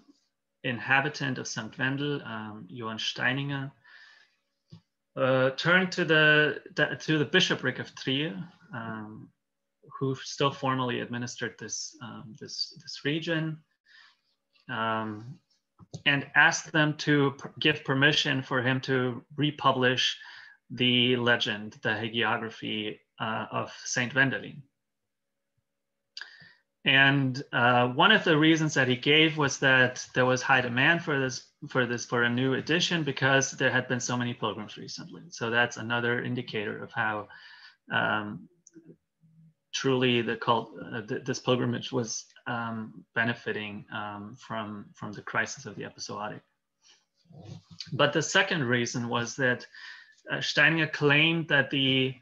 inhabitant of St. Wendel, Johann Steininger, turned to the bishopric of Trier, who still formally administered this region, and asked them to give permission for him to republish the legend, the hagiography of Saint Wendelin. And one of the reasons that he gave was that there was high demand for a new edition, because there had been so many pilgrims recently. So that's another indicator of how truly the cult, this pilgrimage was benefiting from the crisis of the episodic. But the second reason was that Steininger claimed that the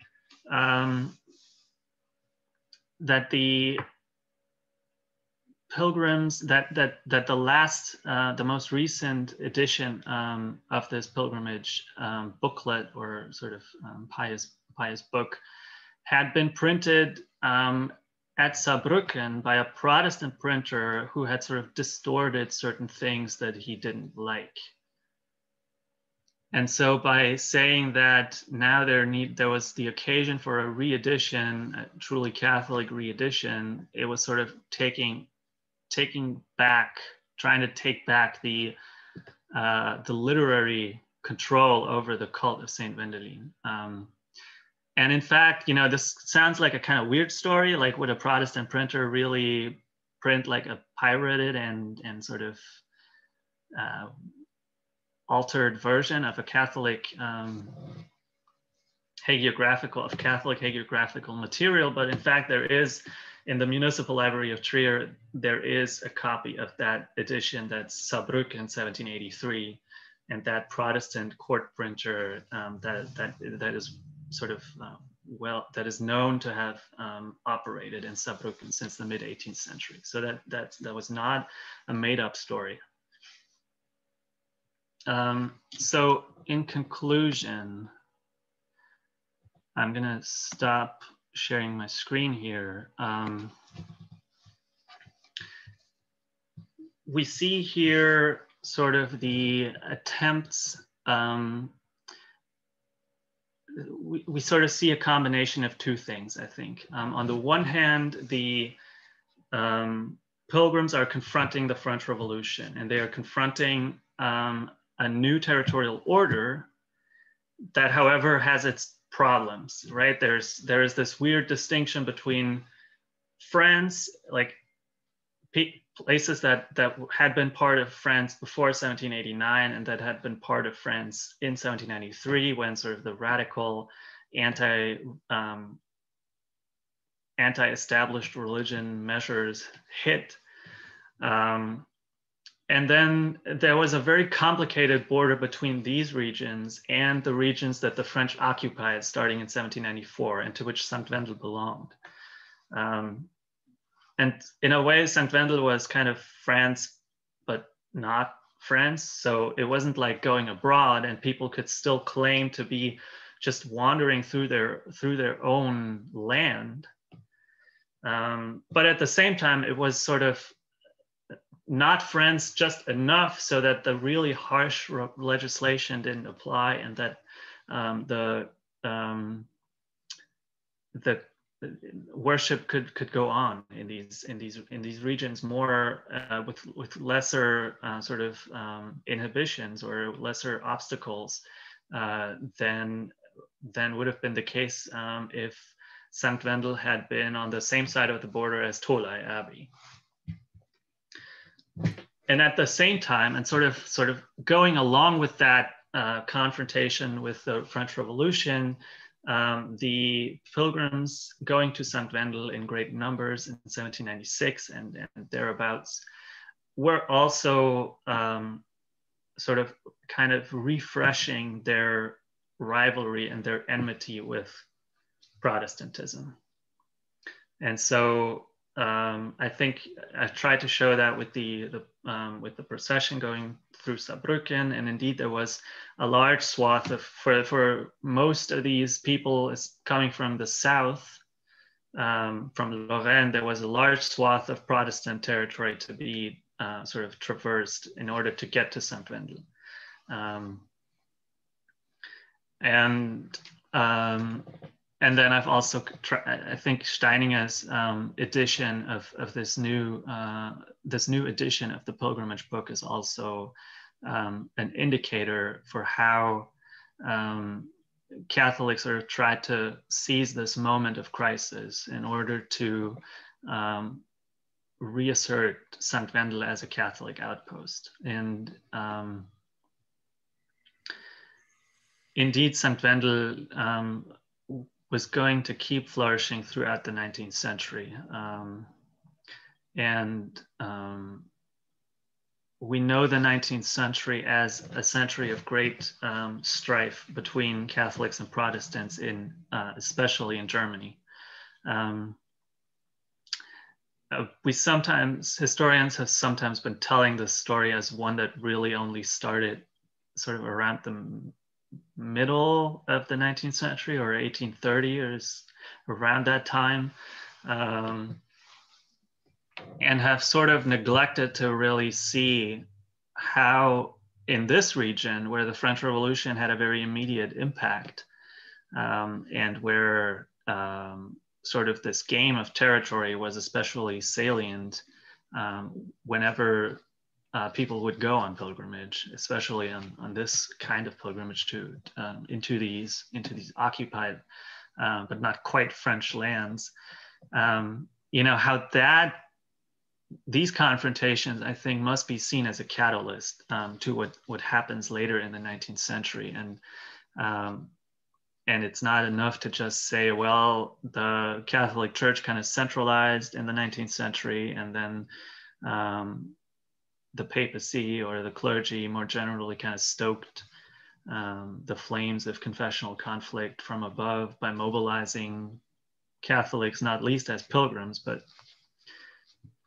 Pilgrims, that the most recent edition of this pilgrimage booklet, or sort of pious book, had been printed at Saarbrücken by a Protestant printer who had sort of distorted certain things that he didn't like. And so by saying that now there was the occasion for a reedition, a truly Catholic reedition, it was sort of trying to take back the literary control over the cult of Saint Wendelin. And in fact, this sounds like a kind of weird story. Like, would a Protestant printer really print like a pirated and sort of altered version of a Catholic hagiographical material? But in fact, there is, in the Municipal Library of Trier, there is a copy of that edition that's Saarbrücken 1783, and that Protestant court printer that is sort of that is known to have operated in Saarbrücken since the mid 18th century. So that was not a made-up story. So in conclusion, I'm gonna stop sharing my screen here. We see here sort of the attempts, we sort of see a combination of two things, I think. On the one hand, the Pilgrims are confronting the French Revolution, and they are confronting a new territorial order that, however, has its problems, right? There is this weird distinction between France, like places that had been part of France before 1789 and that had been part of France in 1793, when sort of the radical anti-established religion measures hit. And then there was a very complicated border between these regions and the regions that the French occupied starting in 1794, and to which St. Wendel belonged. And in a way, St. Wendel was kind of France, but not France. So it wasn't like going abroad, and people could still claim to be just wandering through their own land. But at the same time, it was sort of not France just enough so that the really harsh legislation didn't apply, and that the worship could go on in these regions more with lesser sort of inhibitions or lesser obstacles than would have been the case if St. Wendel had been on the same side of the border as Tolai Abbey. And at the same time, and sort of going along with that confrontation with the French Revolution, the Pilgrims going to St. Wendel in great numbers in 1796 and thereabouts were also sort of kind of refreshing their rivalry and their enmity with Protestantism. And so I think I tried to show that with the procession going through Saarbrücken, and indeed there was a large swath of, for most of these people is coming from the south, from Lorraine, there was a large swath of Protestant territory to be sort of traversed in order to get to St. Wendel. And then I've also I think Steininger's edition of this new edition of the pilgrimage book is also an indicator for how Catholics sort of tried to seize this moment of crisis in order to reassert St. Wendel as a Catholic outpost. And indeed, St. Wendel was going to keep flourishing throughout the 19th century. We know the 19th century as a century of great strife between Catholics and Protestants, especially in Germany. Historians have sometimes been telling this story as one that really only started sort of around the middle of the 19th century, or 1830, or around that time, and have sort of neglected to really see how in this region, where the French Revolution had a very immediate impact, and where sort of this game of territory was especially salient whenever people would go on pilgrimage, especially on this kind of pilgrimage into these occupied but not quite French lands. How these confrontations, I think, must be seen as a catalyst to what happens later in the 19th century. And it's not enough to just say, well, the Catholic Church kind of centralized in the 19th century, and then the papacy or the clergy more generally kind of stoked the flames of confessional conflict from above by mobilizing Catholics, not least as pilgrims, but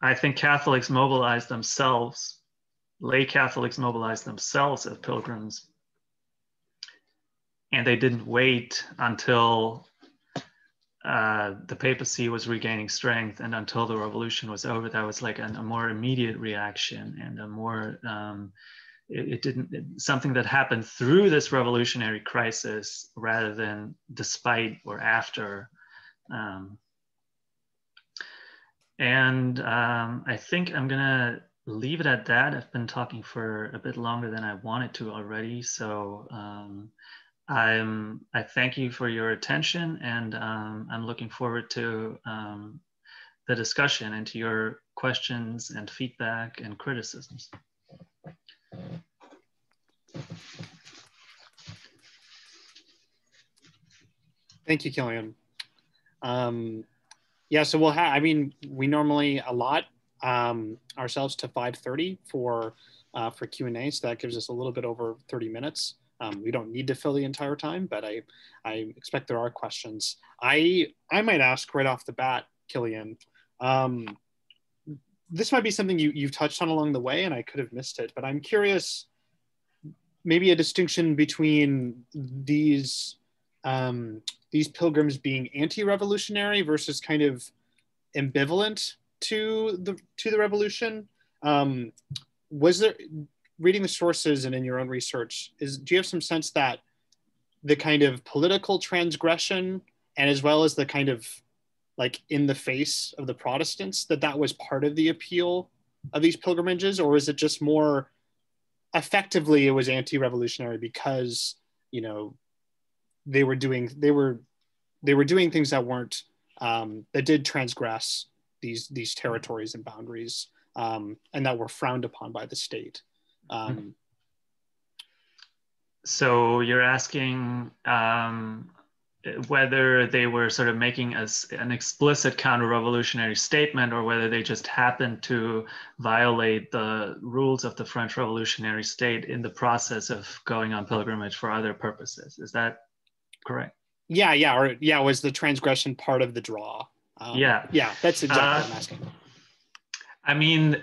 I think Catholics mobilized themselves, lay Catholics mobilized themselves as pilgrims, and they didn't wait until the papacy was regaining strength and until the revolution was over. That was like a more immediate reaction, and a more something that happened through this revolutionary crisis rather than despite or after. I think I'm gonna leave it at that. I've been talking for a bit longer than I wanted to already, so I thank you for your attention, and I'm looking forward to the discussion and to your questions and feedback and criticisms. Thank you, Kilian. Yeah, so we normally allot ourselves to 5:30 for Q&A, so that gives us a little bit over 30 minutes. We don't need to fill the entire time, but I expect there are questions. I might ask right off the bat, Kilian, this might be something you've touched on along the way, and I could have missed it, but I'm curious, maybe a distinction between these pilgrims being anti-revolutionary versus kind of ambivalent to the revolution. Was there, reading the sources and in your own research, do you have some sense that the kind of political transgression, and as well as the kind of like in the face of the Protestants, that was part of the appeal of these pilgrimages? Or is it just more effectively it was anti-revolutionary because, they were doing things that weren't that did transgress these territories and boundaries, and that were frowned upon by the state? So you're asking whether they were sort of making an explicit counter-revolutionary statement, or whether they just happened to violate the rules of the French Revolutionary State in the process of going on pilgrimage for other purposes. Is that correct? Yeah. Was the transgression part of the draw? Yeah, that's exactly what I'm asking. I mean,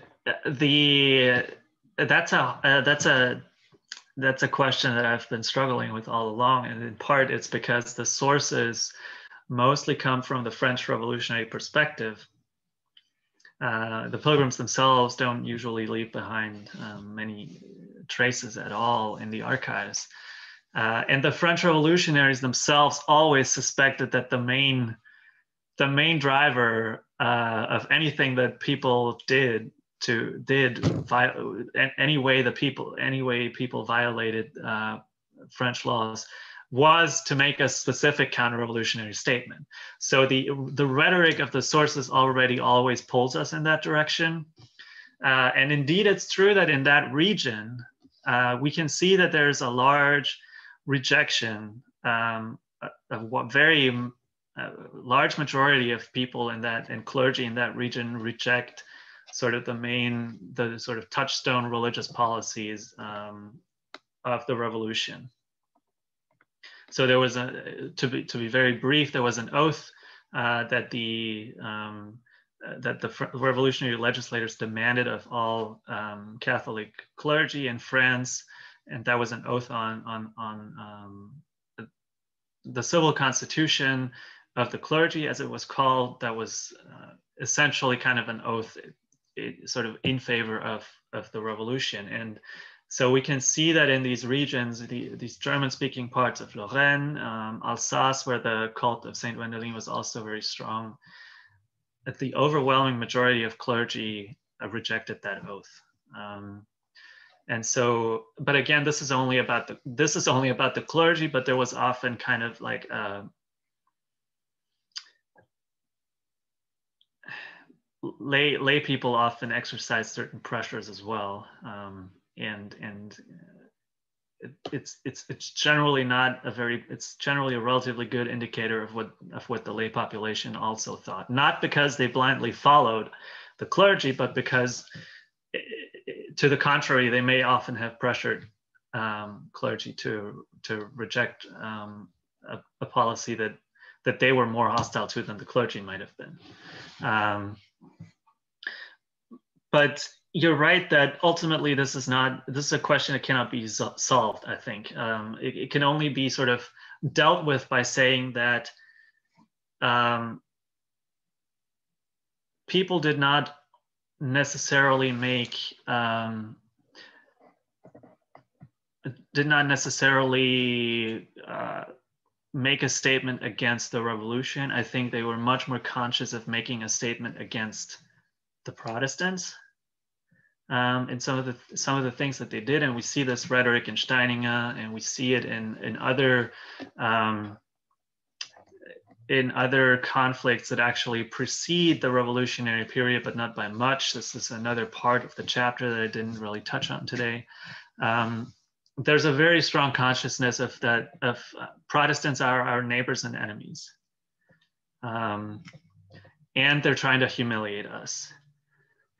that's a question that I've been struggling with all along, and in part it's because the sources mostly come from the French Revolutionary perspective. The pilgrims themselves don't usually leave behind many traces at all in the archives. And the French revolutionaries themselves always suspected that the main driver of anything that people any way people violated French laws was to make a specific counter-revolutionary statement. So the rhetoric of the sources already always pulls us in that direction. And indeed, it's true that in that region, we can see that there's a large rejection of what very large majority of people in that, and clergy in that region, reject sort of the sort of touchstone religious policies of the revolution. So there was to be very brief, there was an oath that the revolutionary legislators demanded of all Catholic clergy in France, and that was an oath on the civil constitution of the clergy, as it was called. That was essentially kind of an oath, sort of in favor of the revolution. And so we can see that in these regions, these German-speaking parts of Lorraine, Alsace, where the cult of Saint Wendelin was also very strong, that the overwhelming majority of clergy rejected that oath. And so, but again, this is only about the clergy, but there was often kind of like lay people often exercise certain pressures as well, and it's generally not a very, it's generally a relatively good indicator of what the lay population also thought, not because they blindly followed the clergy, but because, to the contrary, they may often have pressured clergy to reject a policy that they were more hostile to than the clergy might have been. But you're right that ultimately this is a question that cannot be solved, I think. It can only be sort of dealt with by saying that people did not necessarily make a statement against the revolution. I think they were much more conscious of making a statement against the Protestants and some of the things that they did. And we see this rhetoric in Steininger, and we see it in other conflicts that actually precede the revolutionary period, but not by much. This is another part of the chapter that I didn't really touch on today. There's a very strong consciousness of Protestants are our neighbors and enemies. And they're trying to humiliate us.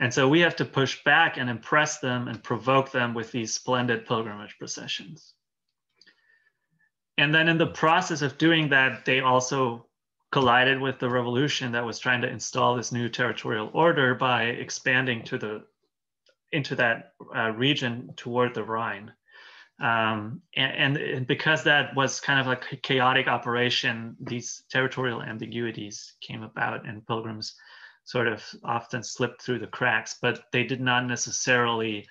And so we have to push back and impress them and provoke them with these splendid pilgrimage processions. And then in the process of doing that, they also collided with the revolution that was trying to install this new territorial order by expanding into that region toward the Rhine. And because that was kind of like a chaotic operation, these territorial ambiguities came about, and pilgrims sort of often slipped through the cracks, but they did not necessarily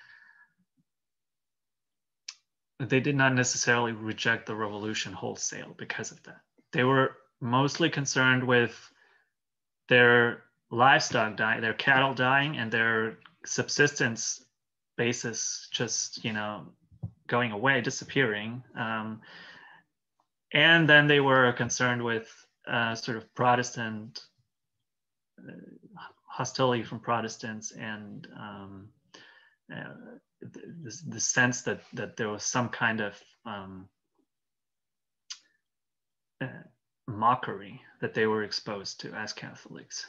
reject the revolution wholesale because of that. They were mostly concerned with their livestock dying, their cattle dying, and their subsistence basis just, going away, disappearing. And then they were concerned with sort of Protestant hostility from Protestants, and the sense that there was some kind of mockery that they were exposed to as Catholics.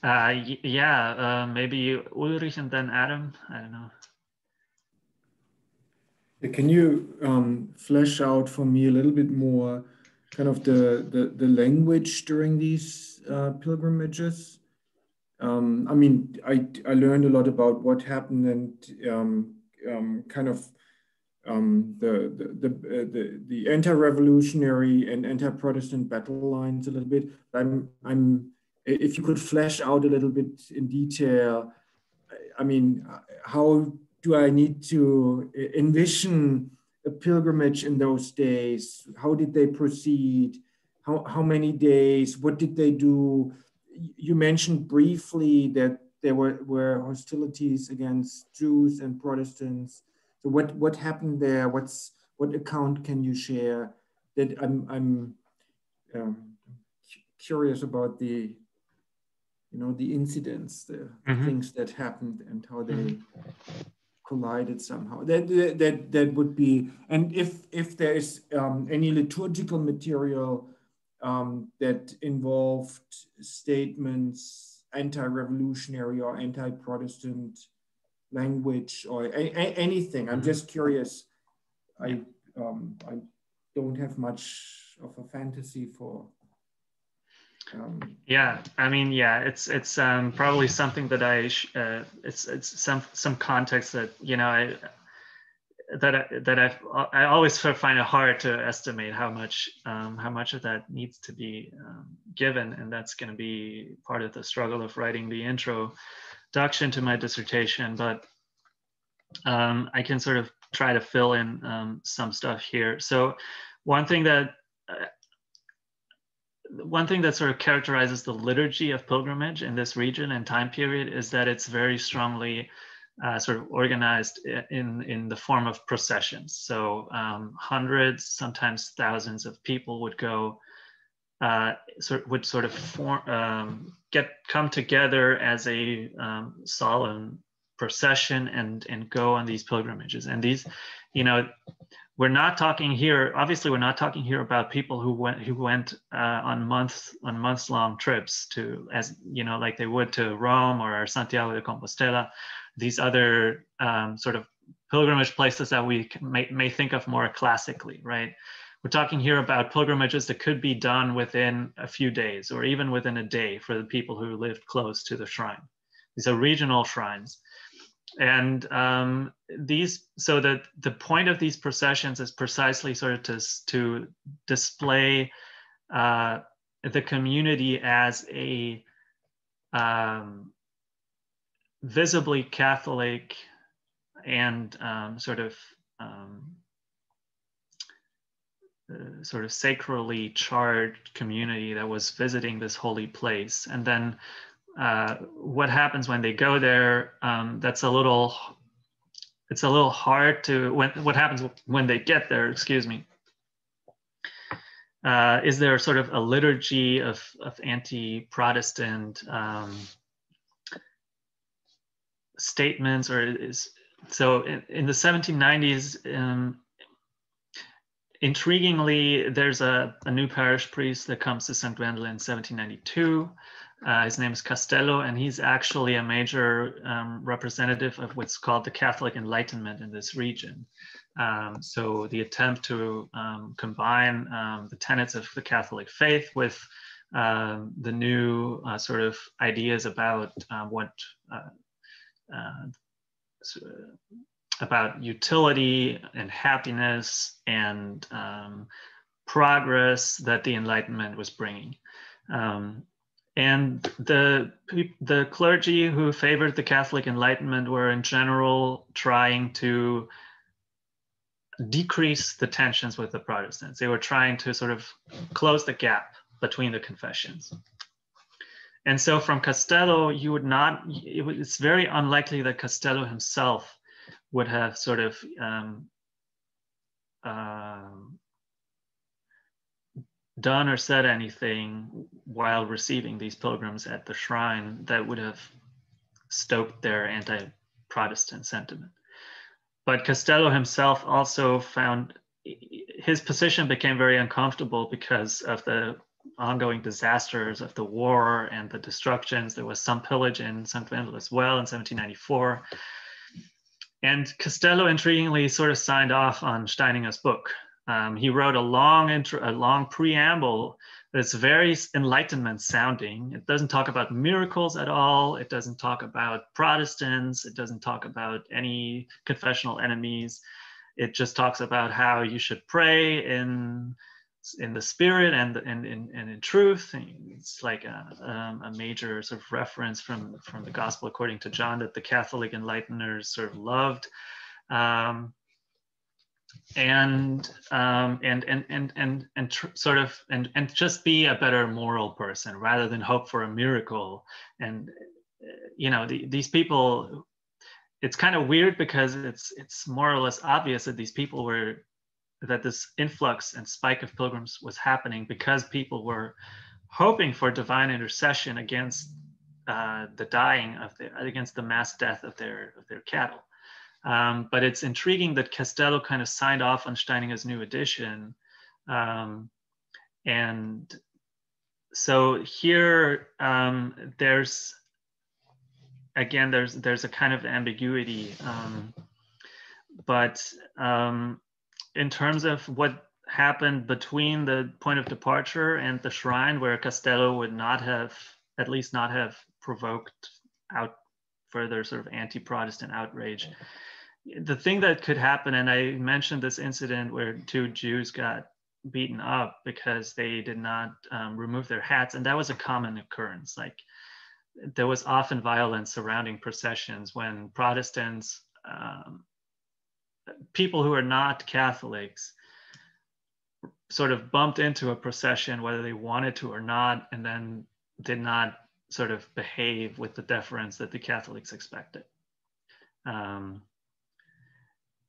Maybe Ulrich and then Adam, I don't know. Can you flesh out for me a little bit more kind of the language during these pilgrimages? I mean, I learned a lot about what happened and kind of the anti-revolutionary and anti-Protestant battle lines a little bit. If you could flesh out a little bit in detail, I mean, how do I need to envision a pilgrimage in those days? How did they proceed? How many days? What did they do? You mentioned briefly that there were hostilities against Jews and Protestants. So what happened there? What account can you share? That I'm curious about the incidents, the things that happened and how they collided somehow. That would be, and if there is any liturgical material that involved statements, anti-revolutionary or anti-Protestant language or anything, I'm just curious. I don't have much of a fantasy for. Yeah, I mean, yeah, it's probably something that it's some context that I always sort of find it hard to estimate how much of that needs to be given, and that's going to be part of the struggle of writing the introduction to my dissertation. But I can sort of try to fill in some stuff here. So one thing that sort of characterizes the liturgy of pilgrimage in this region and time period is that it's very strongly sort of organized in the form of processions. So hundreds, sometimes thousands of people would go, come together as a solemn procession and go on these pilgrimages. And these, we're not talking here. Obviously, we're not talking here about people who went on months-long trips to, like they would to Rome or Santiago de Compostela, these other sort of pilgrimage places that we may think of more classically, right? We're talking here about pilgrimages that could be done within a few days or even within a day for the people who lived close to the shrine. These are regional shrines. And so that the point of these processions is precisely sort of to display the community as a visibly Catholic and sort of sacrally charged community that was visiting this holy place. And then what happens when they go there, it's a little hard to, what happens when they get there, excuse me, is there sort of a liturgy of anti-Protestant statements, or so in the 1790s, intriguingly, there's a new parish priest that comes to St. Wendel in 1792. His name is Castello, and he's actually a major representative of what's called the Catholic Enlightenment in this region. So the attempt to combine the tenets of the Catholic faith with the new sort of ideas about about utility and happiness and progress that the Enlightenment was bringing. And the clergy who favored the Catholic Enlightenment were in general trying to decrease the tensions with the Protestants. They were trying to sort of close the gap between the confessions. And so from Castello, it's very unlikely that Castello himself would have sort of done or said anything while receiving these pilgrims at the shrine that would have stoked their anti-Protestant sentiment. But Castello himself also found his position became very uncomfortable because of the ongoing disasters of the war and the destructions. There was some pillage in St. Wendel as well in 1794. And Castello, intriguingly, sort of signed off on Steininger's book. He wrote a long preamble that's very Enlightenment sounding. It doesn't talk about miracles at all. It doesn't talk about Protestants. It doesn't talk about any confessional enemies. It just talks about how you should pray in the spirit and in truth. It's like a major sort of reference from the Gospel according to John that the Catholic Enlighteners sort of loved. And just be a better moral person rather than hope for a miracle. And these people, it's kind of weird because it's more or less obvious that these people that this influx and spike of pilgrims was happening because people were hoping for divine intercession against the dying against the mass death of their cattle. But it's intriguing that Castello kind of signed off on Steininger's new edition. And so here, there's a kind of ambiguity. But in terms of what happened between the point of departure and the shrine, where Castello would at least not have provoked out further sort of anti-Protestant outrage. The thing that could happen, and I mentioned this incident where 2 Jews got beaten up because they did not remove their hats, and that was a common occurrence. Like, there was often violence surrounding processions when Protestants, people who are not Catholics, sort of bumped into a procession whether they wanted to or not, and then did not sort of behave with the deference that the Catholics expected.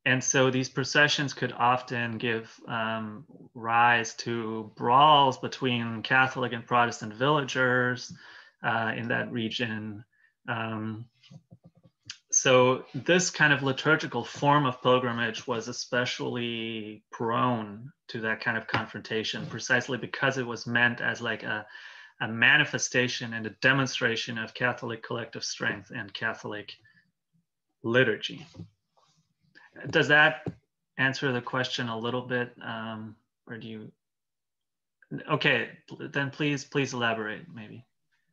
And so these processions could often give rise to brawls between Catholic and Protestant villagers in that region. So this kind of liturgical form of pilgrimage was especially prone to that kind of confrontation, precisely because it was meant as like a manifestation and a demonstration of Catholic collective strength and Catholic liturgy. Does that answer the question a little bit? Or do you? Okay, then please elaborate, maybe.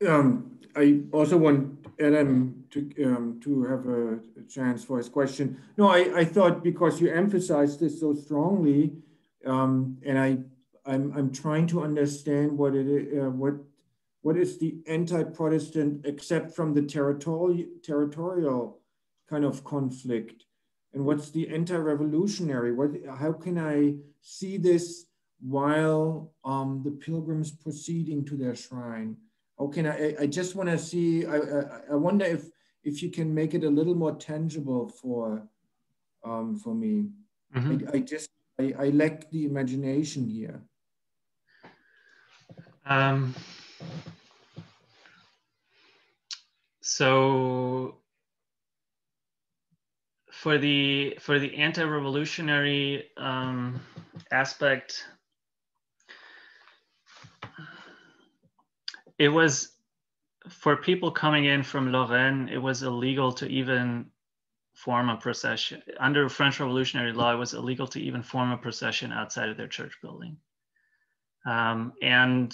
I also want Adam to have a chance for his question. No, I thought because you emphasized this so strongly, and I'm trying to understand what is the anti-Protestant, except from the territorial kind of conflict, and what's the anti-revolutionary? How can I see this while the pilgrims proceeding to their shrine? How can I just want to see, I wonder if you can make it a little more tangible for me. Mm-hmm. I lack the imagination here. So for the anti-revolutionary aspect, it was, for people coming in from Lorraine, it was illegal to even form a procession. Under French Revolutionary law, it was illegal to even form a procession outside of their church building. And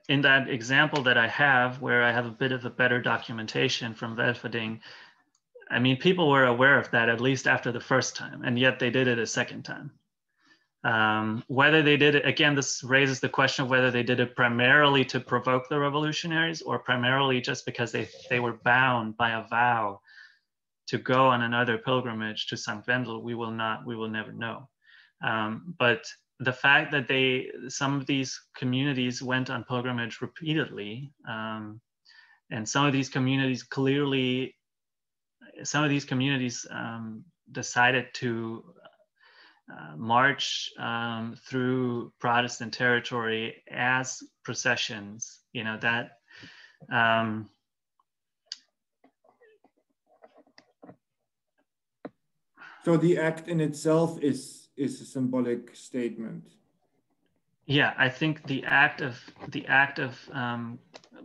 in that example that I have, where I have a bit of a better documentation from Refashioning, I mean, people were aware of that at least after the first time, and yet they did it a second time. Whether they did it, again, this raises the question of whether they did it primarily to provoke the revolutionaries or primarily just because they were bound by a vow to go on another pilgrimage to St. Wendel. We will never know. But the fact that some of these communities went on pilgrimage repeatedly, and some of these communities decided to march through Protestant territory as processions, that so the act in itself is a symbolic statement. Yeah, I think the act of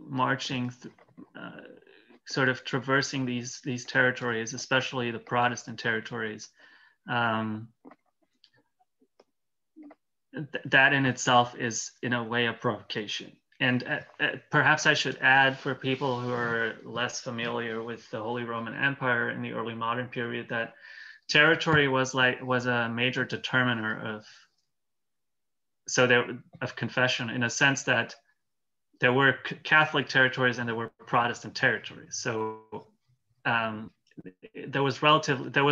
marching, sort of traversing these territories, especially the Protestant territories, that in itself is in a way a provocation. And perhaps I should add, for people who are less familiar with the Holy Roman Empire in the early modern period, that territory was a major determiner of confession, in a sense that there were Catholic territories and there were Protestant territories. So there was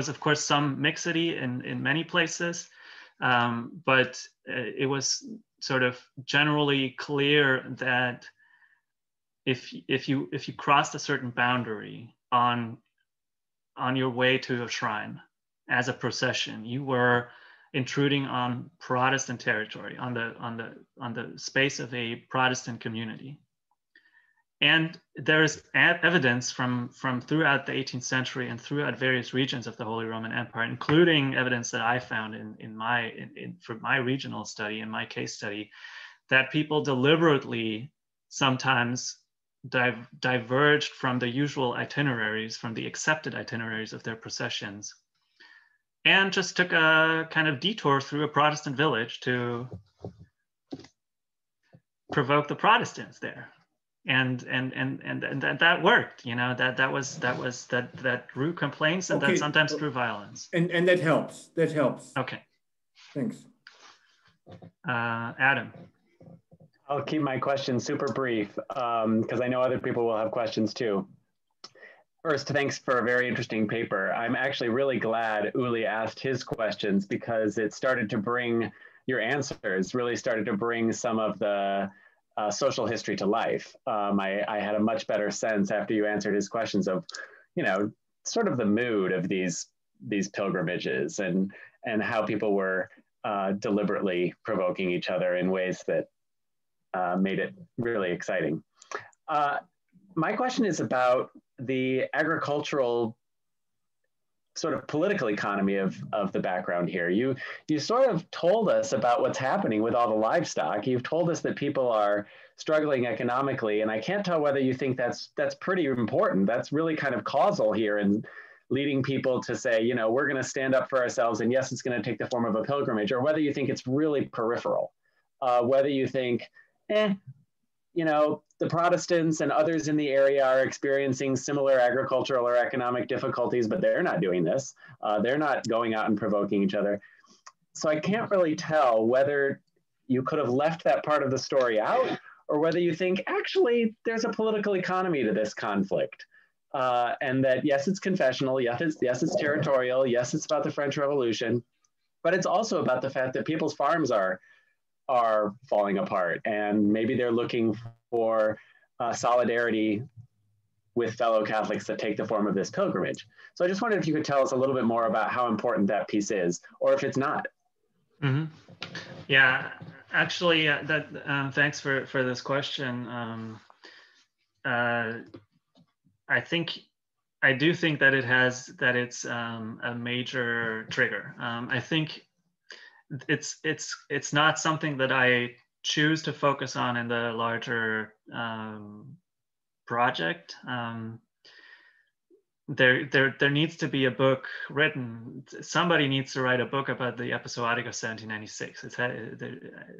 of course some mixity in many places, but it was sort of generally clear that if you crossed a certain boundary on your way to a shrine as a procession, you were intruding on Protestant territory, on the space of a Protestant community. And there's evidence from throughout the 18th century and throughout various regions of the Holy Roman Empire, including evidence that I found for my regional study, in my case study, that people deliberately sometimes diverged from the usual itineraries, from the accepted itineraries of their processions, and just took a kind of detour through a Protestant village to provoke the Protestants there. And that worked, you know, that drew complaints, and that sometimes drew violence. And that helps. That helps. Okay. Thanks. Adam. I'll keep my questions super brief because I know other people will have questions too. First, thanks for a very interesting paper. I'm actually really glad Uli asked his questions because it started to bring your answers, really started to bring some of the social history to life. I had a much better sense after you answered his questions of, you know, sort of the mood of these pilgrimages and how people were deliberately provoking each other in ways that made it really exciting. My question is about the agricultural sort of political economy of the background here. You sort of told us about what's happening with all the livestock. You've told us that people are struggling economically, and I can't tell whether you think that's pretty important. That's really kind of causal here and leading people to say, you know, we're going to stand up for ourselves, and yes, it's going to take the form of a pilgrimage, or whether you think it's really peripheral, whether you think, you know, the Protestants and others in the area are experiencing similar agricultural or economic difficulties, but they're not doing this. They're not going out and provoking each other. So I can't really tell whether you could have left that part of the story out, or whether you think actually there's a political economy to this conflict. And that yes, it's confessional, yes, it's territorial, yes, it's about the French Revolution, but it's also about the fact that people's farms are falling apart, and maybe they're looking for solidarity with fellow Catholics that take the form of this pilgrimage. So I just wondered if you could tell us a little bit more about how important that piece is, or if it's not. Mm-hmm. Yeah, actually, thanks for this question. I do think that it's a major trigger. I think it's not something that I choose to focus on in the larger project. There needs to be a book written. Somebody needs to write a book about the episodic of 1796.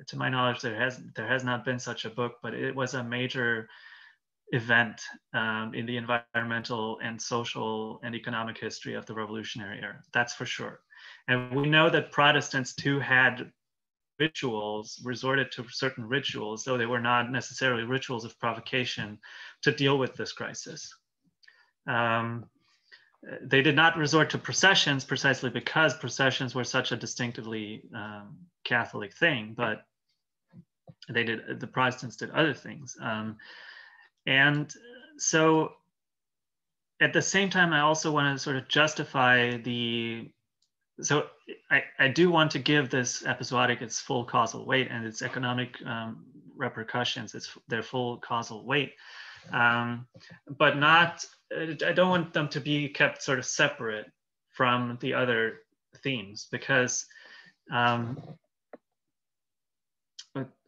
To my knowledge, there has not been such a book, but it was a major event in the environmental and social and economic history of the Revolutionary era. That's for sure. And we know that Protestants too had rituals, resorted to certain rituals, though they were not necessarily rituals of provocation, to deal with this crisis. They did not resort to processions precisely because processions were such a distinctively Catholic thing, but the Protestants did other things. And so at the same time, I also want to sort of justify so I do want to give this episodic its full causal weight and its economic repercussions, their full causal weight, but not, I don't want them to be kept sort of separate from the other themes, because an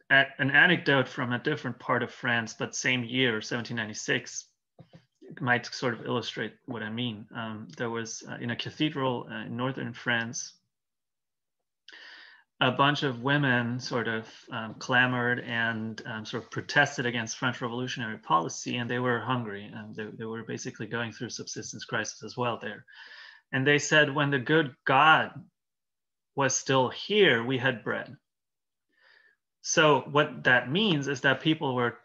anecdote from a different part of France, but same year, 1796, might sort of illustrate what I mean. There was in a cathedral in northern France, a bunch of women sort of clamored and sort of protested against French revolutionary policy, and they were hungry, and they were basically going through subsistence crisis as well there. And they said, when the good God was still here, we had bread. So what that means is that people were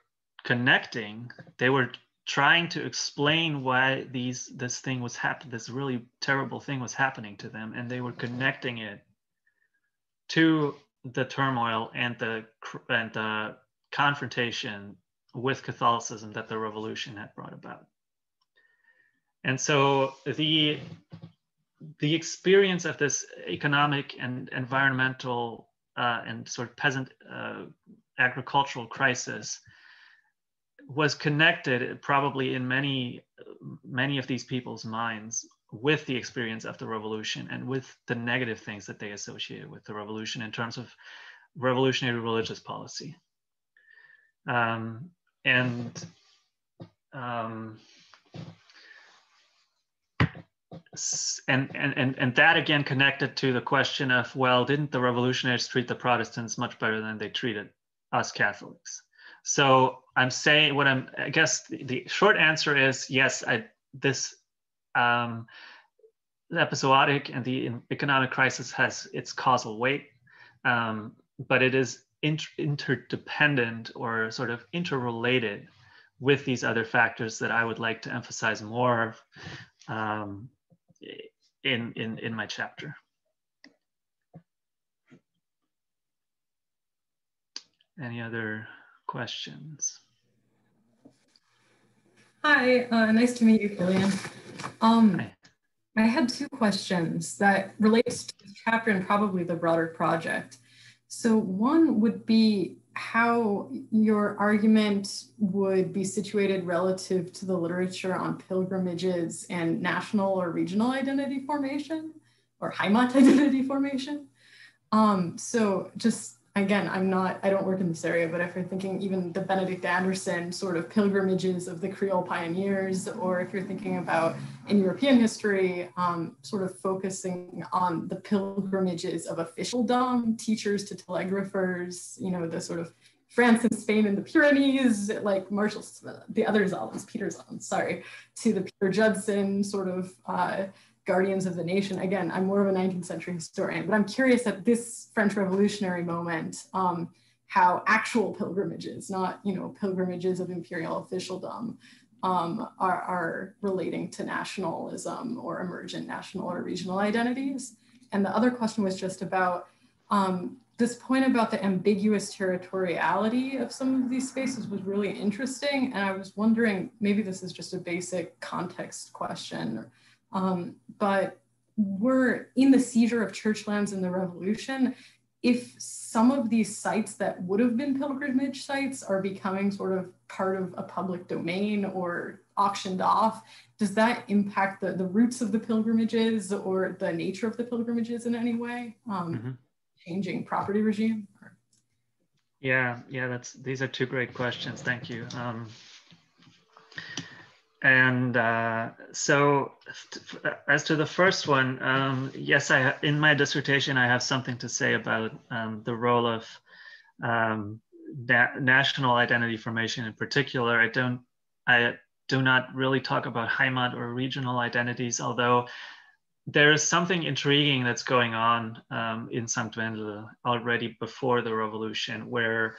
connecting. They were trying to explain why this thing was happening, this really terrible thing was happening to them, and they were connecting it to the turmoil and the confrontation with Catholicism that the revolution had brought about. And so the experience of this economic and environmental and sort of peasant agricultural crisis was connected probably in many of these people's minds with the experience of the revolution and with the negative things that they associated with the revolution in terms of revolutionary religious policy. And that again connected to the question of, well, didn't the revolutionaries treat the Protestants much better than they treated us Catholics? So I'm saying I guess the short answer is yes, this episodic and the economic crisis has its causal weight, but it is interdependent or sort of interrelated with these other factors that I would like to emphasize more in my chapter. Any other questions? Hi, nice to meet you, Kilian. Hi. I had two questions that relates to this chapter and probably the broader project. So one would be how your argument would be situated relative to the literature on pilgrimages and national or regional identity formation, or Heimat identity formation. So just, again, I don't work in this area, but if you're thinking even the Benedict Anderson sort of pilgrimages of the Creole pioneers, or if you're thinking about in European history, sort of focusing on the pilgrimages of officialdom, teachers to telegraphers, you know, the sort of France and Spain and the Pyrenees, like Marshall, the other Zollens, Peter Zollens, sorry, to the Peter Judson sort of guardians of the nation. Again, I'm more of a 19th century historian, but I'm curious at this French Revolutionary moment, how actual pilgrimages, not, you know, pilgrimages of imperial officialdom, are relating to nationalism or emergent national or regional identities. And the other question was just about this point about the ambiguous territoriality of some of these spaces was really interesting. And I was wondering, maybe this is just a basic context question, but we're in the seizure of church lands in the revolution. If some of these sites that would have been pilgrimage sites are becoming sort of part of a public domain or auctioned off, does that impact the roots of the pilgrimages or the nature of the pilgrimages in any way? Changing property regime? Yeah, these are two great questions. Thank you. So as to the first one, yes, in my dissertation, I have something to say about the role of national identity formation in particular. I do not really talk about Heimat or regional identities, although there is something intriguing that's going on in St. Wendel already before the revolution, where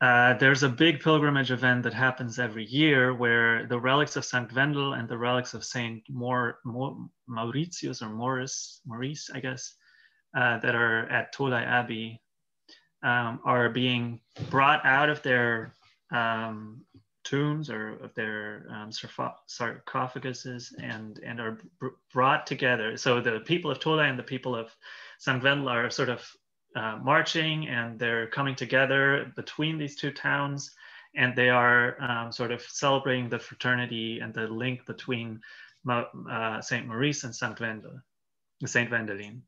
there's a big pilgrimage event that happens every year where the relics of St. Wendel and the relics of St. Mauritius or Maurice, I guess, that are at Tolai Abbey are being brought out of their tombs or of their sarcophaguses and are brought together. So the people of Tolai and the people of St. Wendel are sort of marching, and they're coming together between these two towns, and they are sort of celebrating the fraternity and the link between St. Maurice and St. Wendelin.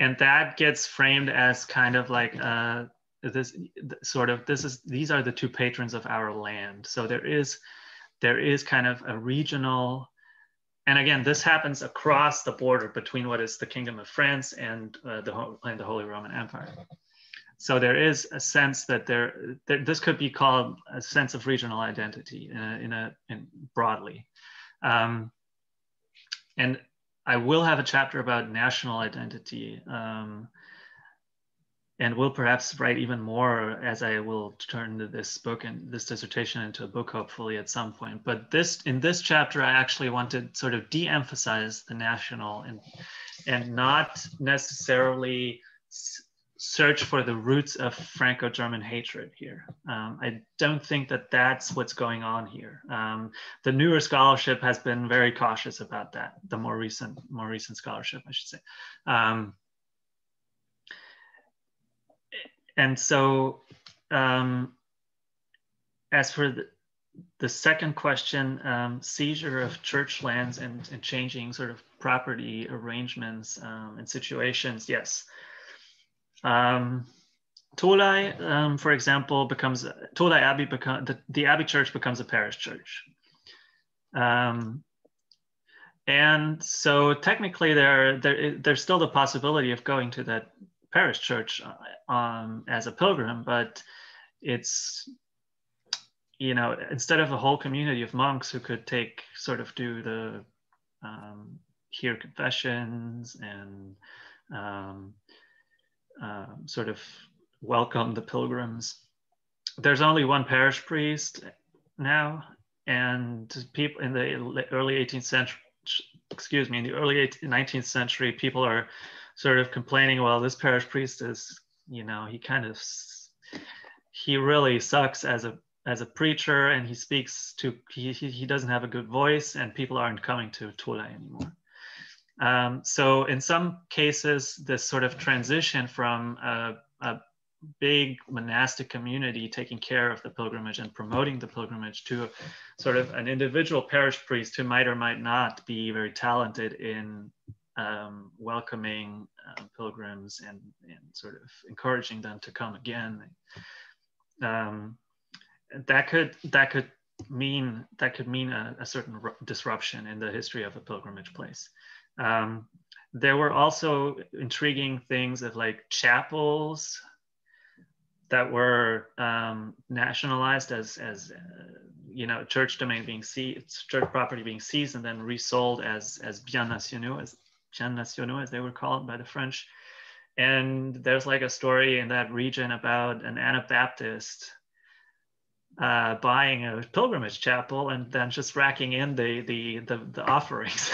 And that gets framed as kind of like these are the two patrons of our land. So there is kind of a regional, and again, this happens across the border between what is the Kingdom of France and the Holy Roman Empire. So there is a sense that this could be called a sense of regional identity in broadly. And I will have a chapter about national identity, and will perhaps write even more as I will turn this book and this dissertation into a book, hopefully at some point. But in this chapter, I actually want to sort of de-emphasize the national and not necessarily search for the roots of Franco-German hatred here. I don't think that that's what's going on here. The newer scholarship has been very cautious about that. The more recent scholarship, I should say. And so as for the second question, seizure of church lands and changing sort of property arrangements and situations, yes. Tolai, for example, Tolai Abbey the Abbey Church becomes a parish church. And so technically there's still the possibility of going to that parish church as a pilgrim, but it's, you know, instead of a whole community of monks who could do the hear confessions and sort of welcome the pilgrims, there's only one parish priest now, and people in the early 18th century, in the early 19th century, people are sort of complaining, well, this parish priest is, you know, he really sucks as a preacher, and he doesn't have a good voice, and people aren't coming to Tolai anymore. So in some cases, this sort of transition from a big monastic community taking care of the pilgrimage and promoting the pilgrimage to sort of an individual parish priest who might or might not be very talented in welcoming pilgrims and sort of encouraging them to come again. That could mean a certain disruption in the history of a pilgrimage place. There were also intriguing things of like chapels that were nationalized as you know, church domain being seized, church property being seized and then resold as biens nationaux, as they were called by the French. And there's like a story in that region about an Anabaptist buying a pilgrimage chapel and then just racking in the offerings.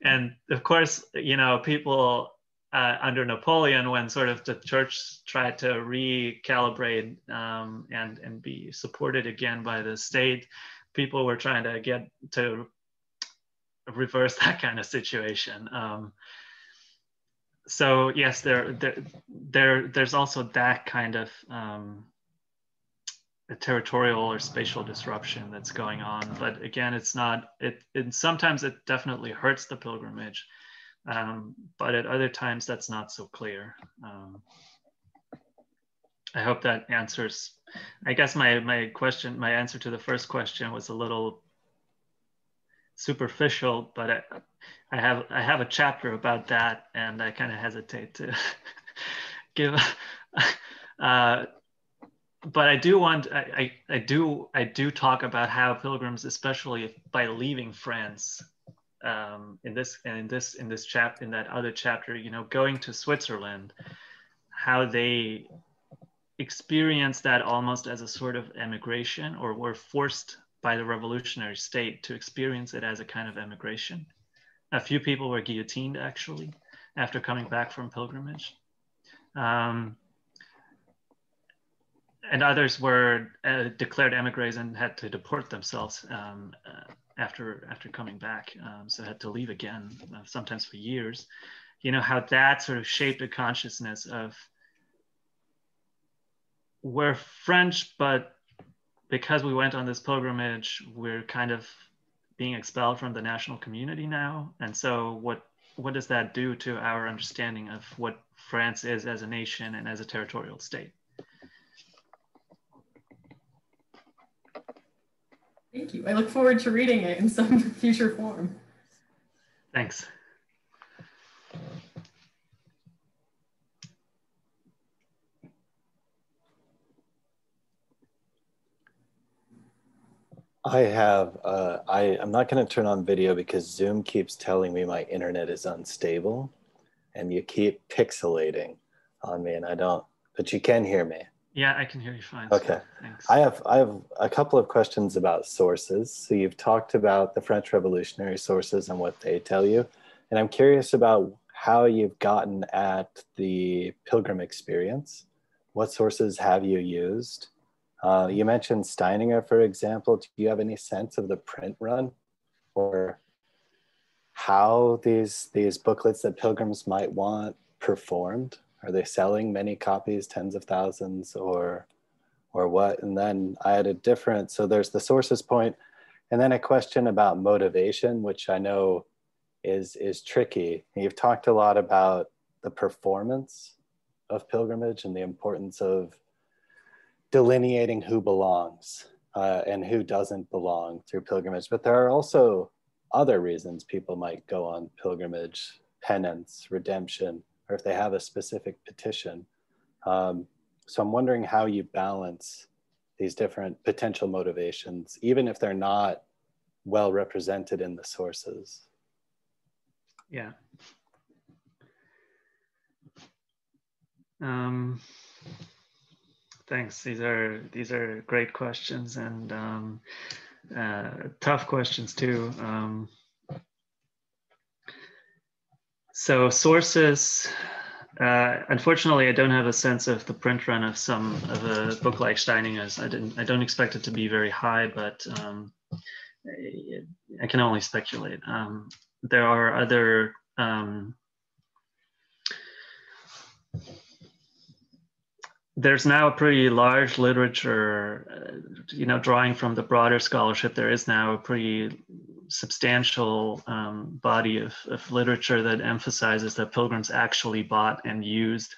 And of course, you know, people under Napoleon, when sort of the church tried to recalibrate and be supported again by the state, people were trying to get to reverse that kind of situation. So yes, there's also that kind of a territorial or spatial disruption that's going on. But again, it's not, sometimes it definitely hurts the pilgrimage, but at other times that's not so clear. I hope that answers, I guess my answer to the first question was a little superficial, but I have a chapter about that, and I kind of hesitate to give but I do want, I do talk about how pilgrims, especially by leaving France, in that other chapter, you know, going to Switzerland, how they experience that almost as a sort of emigration, or were forced by the revolutionary state to experience it as a kind of emigration. A few people were guillotined actually after coming back from pilgrimage. And others were declared emigres and had to deport themselves after coming back. So had to leave again, sometimes for years. You know, how that sort of shaped a consciousness of, we're French, but because we went on this pilgrimage, we're kind of being expelled from the national community now. And so what does that do to our understanding of what France is as a nation and as a territorial state? Thank you. I look forward to reading it in some future form. Thanks. I'm not going to turn on video because Zoom keeps telling me my internet is unstable and you keep pixelating on me, and I don't, but you can hear me. Yeah, I can hear you fine. Okay. So thanks. I have a couple of questions about sources. So you've talked about the French Revolutionary sources and what they tell you. And I'm curious about how you've gotten at the pilgrim experience. What sources have you used? You mentioned Steininger, for example. Do you have any sense of the print run, or how these booklets that pilgrims might want performed? Are they selling many copies, tens of thousands, or or what? And then I had a different, so there's the sources point, and then a question about motivation, which I know is tricky. You've talked a lot about the performance of pilgrimage and the importance of delineating who belongs and who doesn't belong through pilgrimage. But there are also other reasons people might go on pilgrimage: penance, redemption, or if they have a specific petition. So I'm wondering how you balance these different potential motivations, even if they're not well represented in the sources. Yeah. Thanks. These are great questions, and tough questions too. So sources. Unfortunately, I don't have a sense of the print run of a book like Steininger's. I don't expect it to be very high, but I can only speculate. There are other there's now a pretty large literature, drawing from the broader scholarship. There is now a pretty substantial body of literature that emphasizes that pilgrims actually bought and used,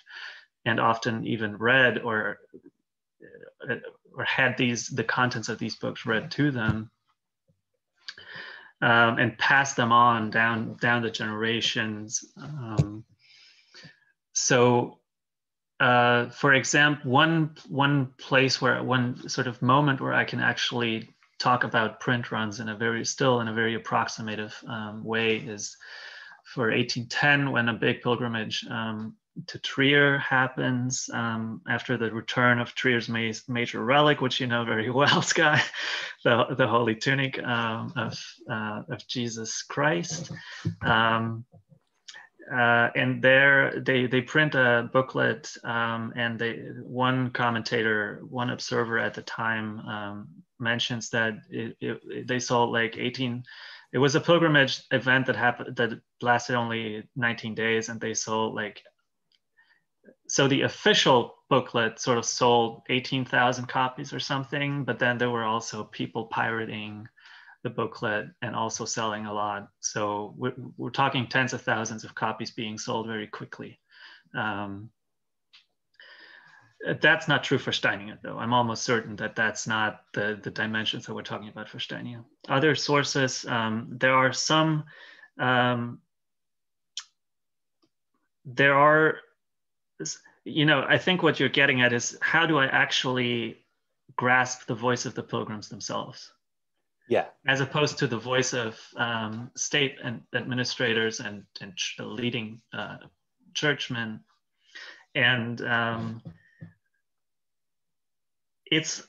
and often even read or had the contents of these books read to them, and passed them on down the generations. For example, one place where one sort of moment where I can actually talk about print runs in a very approximative way is for 1810, when a big pilgrimage to Trier happens after the return of Trier's major relic, which you know very well, Sky, the Holy Tunic of Jesus Christ. And there they print a booklet, and one commentator, one observer at the time mentions that they sold like 18. It was a pilgrimage event that lasted only 19 days, and they sold so the official booklet sort of sold 18,000 copies or something, but then there were also people pirating the booklet and also selling a lot. So we're talking tens of thousands of copies being sold very quickly. That's not true for Steininger, though. I'm almost certain that that's not the dimensions that we're talking about for Steininger. Other sources, there are some, I think what you're getting at is, how do I actually grasp the voice of the pilgrims themselves? Yeah. As opposed to the voice of state and administrators and leading churchmen. And it's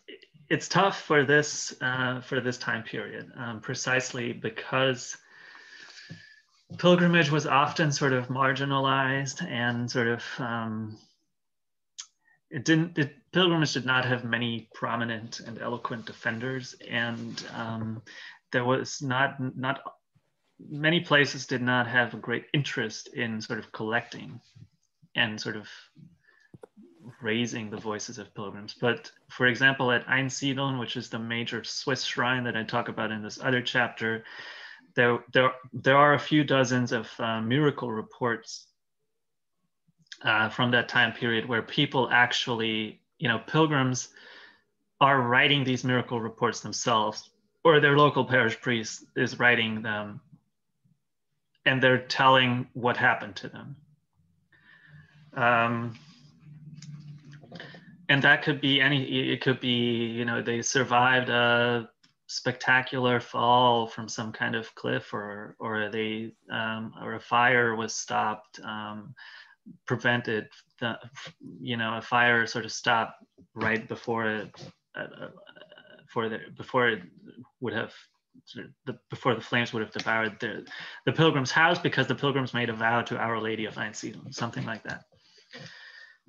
tough for this time period, precisely because pilgrimage was often sort of marginalized and sort of pilgrimage did not have many prominent and eloquent defenders, and there was not many places did not have a great interest in sort of collecting and sort of raising the voices of pilgrims. But for example, at Einsiedeln, which is the major Swiss shrine that I talk about in this other chapter, there are a few dozens of miracle reports from that time period where people actually, pilgrims are writing these miracle reports themselves, or their local parish priest is writing them, and they're telling what happened to them. And that could be it could be, they survived a spectacular fall from some kind of cliff, or a fire was stopped, prevented, a fire sort of stopped right before it before the flames would have devoured the pilgrim's house, because the pilgrims made a vow to Our Lady of Einsiedeln, something like that.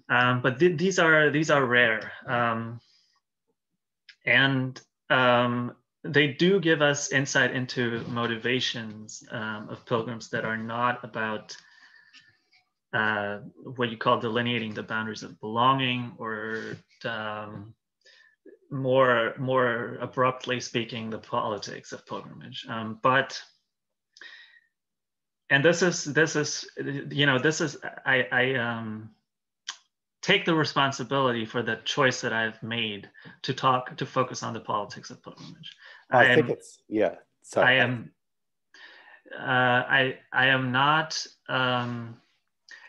But these are rare, and they do give us insight into motivations of pilgrims that are not about what you call delineating the boundaries of belonging, or more abruptly speaking, the politics of pilgrimage. And this is I take the responsibility for the choice that I've made to focus on the politics of pilgrimage. I think it's, yeah. Sorry. I am not, and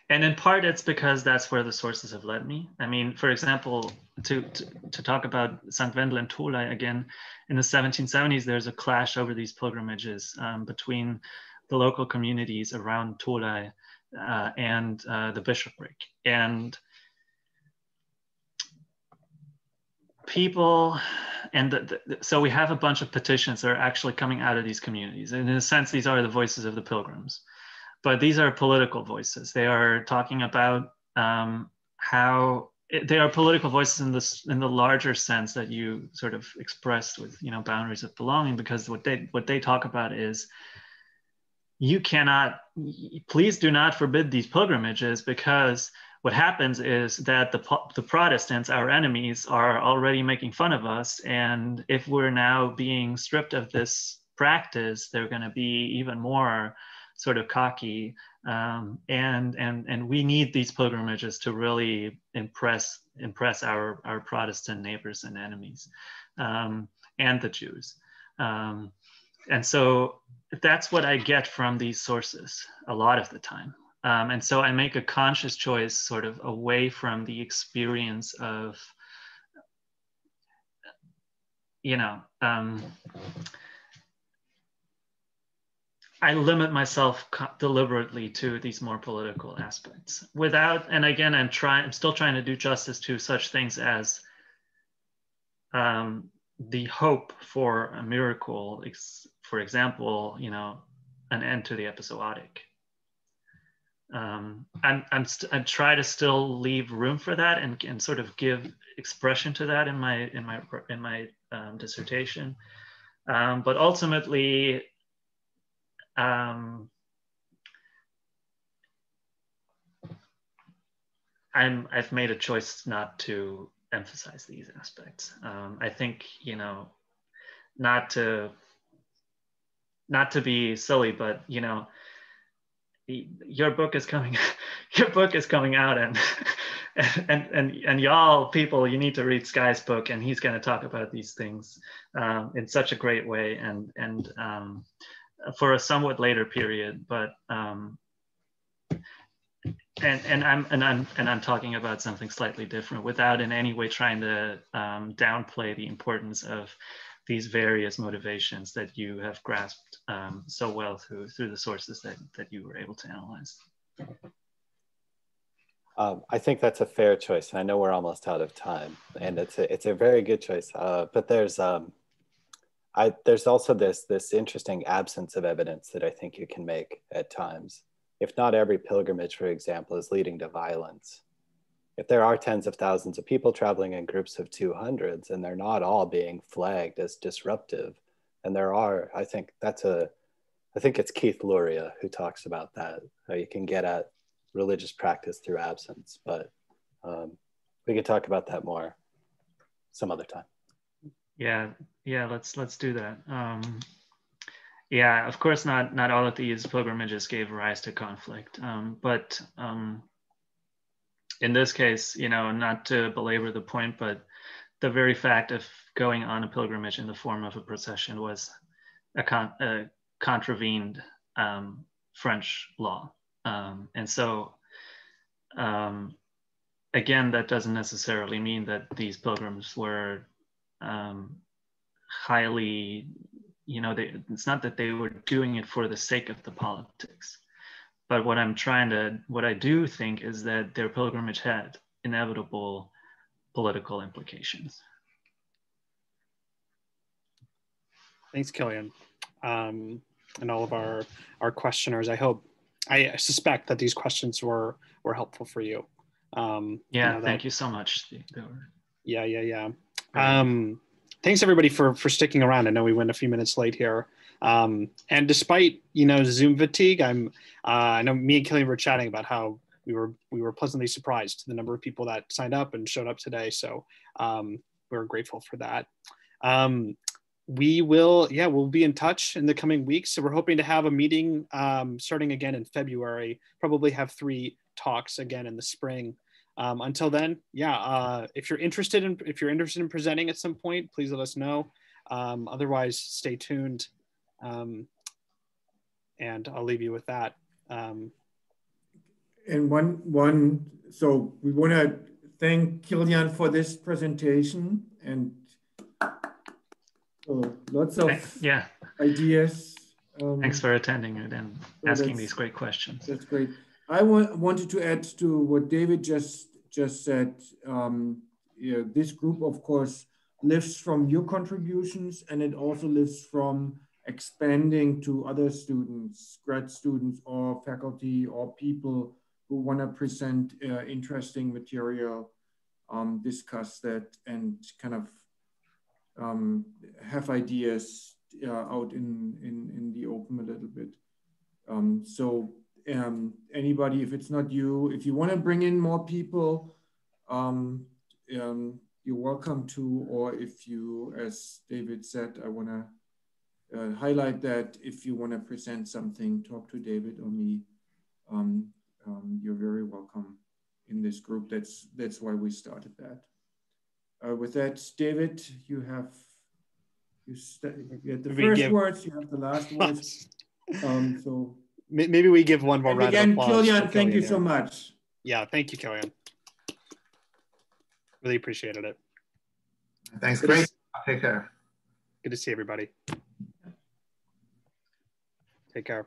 in part it's because that's where the sources have led me. I mean, for example, to talk about St. Wendel and Tholey again, in the 1770s, there's a clash over these pilgrimages between the local communities around Tholey and the bishopric. And people, and so we have a bunch of petitions that are actually coming out of these communities. And in a sense, these are the voices of the pilgrims. But these are political voices. They are talking about how they are political voices in the larger sense that you sort of expressed with, you know, boundaries of belonging. Because what they talk about is, you cannot, please do not forbid these pilgrimages, because what happens is that the Protestants, our enemies, are already making fun of us, and if we're now being stripped of this practice, they're going to be even more sort of cocky, and we need these pilgrimages to really impress our Protestant neighbors and enemies, and the Jews, and so that's what I get from these sources a lot of the time, and so I make a conscious choice, sort of away from the experience of, you know. I limit myself deliberately to these more political aspects without, and again, I'm still trying to do justice to such things as the hope for a miracle, for example, you know, an end to the episodic. I try to still leave room for that and sort of give expression to that in my dissertation, but ultimately, I've made a choice not to emphasize these aspects. I think, you know, not to be silly, but, you know, your book is coming out, and y'all people, you need to read Skye's book, and he's going to talk about these things in such a great way, and for a somewhat later period, but I'm talking about something slightly different, without in any way trying to downplay the importance of these various motivations that you have grasped so well through the sources that you were able to analyze. I think that's a fair choice. I know we're almost out of time, and it's a very good choice. But there's also this interesting absence of evidence that I think you can make at times. If not every pilgrimage, for example, is leading to violence, if there are tens of thousands of people traveling in groups of 200s and they're not all being flagged as disruptive, and there are, I think it's Keith Luria who talks about that, how you can get at religious practice through absence, but we can talk about that more some other time. Yeah, let's do that. Yeah, of course, not all of these pilgrimages gave rise to conflict, but in this case, you know, not to belabor the point, but the very fact of going on a pilgrimage in the form of a procession was a contravened French law, and so again, that doesn't necessarily mean that these pilgrims were highly, you know, it's not that they were doing it for the sake of the politics. But what I do think is that their pilgrimage had inevitable political implications. Thanks, Kilian. And all of our questioners. I suspect that these questions were helpful for you. Yeah, thank you so much. Yeah. Thanks everybody for sticking around. I know we went a few minutes late here. And despite, you know, Zoom fatigue, I know me and Kilian were chatting about how we were pleasantly surprised the number of people that signed up and showed up today. So we're grateful for that. We'll be in touch in the coming weeks. So we're hoping to have a meeting starting again in February, probably have 3 talks again in the spring. Until then, if you're interested in presenting at some point, please let us know. Otherwise, stay tuned. And I'll leave you with that. And so we want to thank Kilian for this presentation, and lots of ideas. Thanks for attending it and asking these great questions. That's great. I wanted to add to what David just said. This group, of course, lives from your contributions, and it also lives from expanding to other students, grad students or faculty or people who want to present interesting material, discuss that, and kind of have ideas out in the open a little bit. Anybody, if it's not you, if you want to bring in more people, you're welcome to, or if you, as David said, I want to highlight that if you want to present something, talk to David or me. You're very welcome in this group. That's why we started that. With that, David, you had the first words, you have the last words. So maybe we give one more round of applause. Kilian, thank you so much. Yeah, thank you, Kilian. Really appreciated it. Thanks, great. Take care. Good to see everybody. Take care.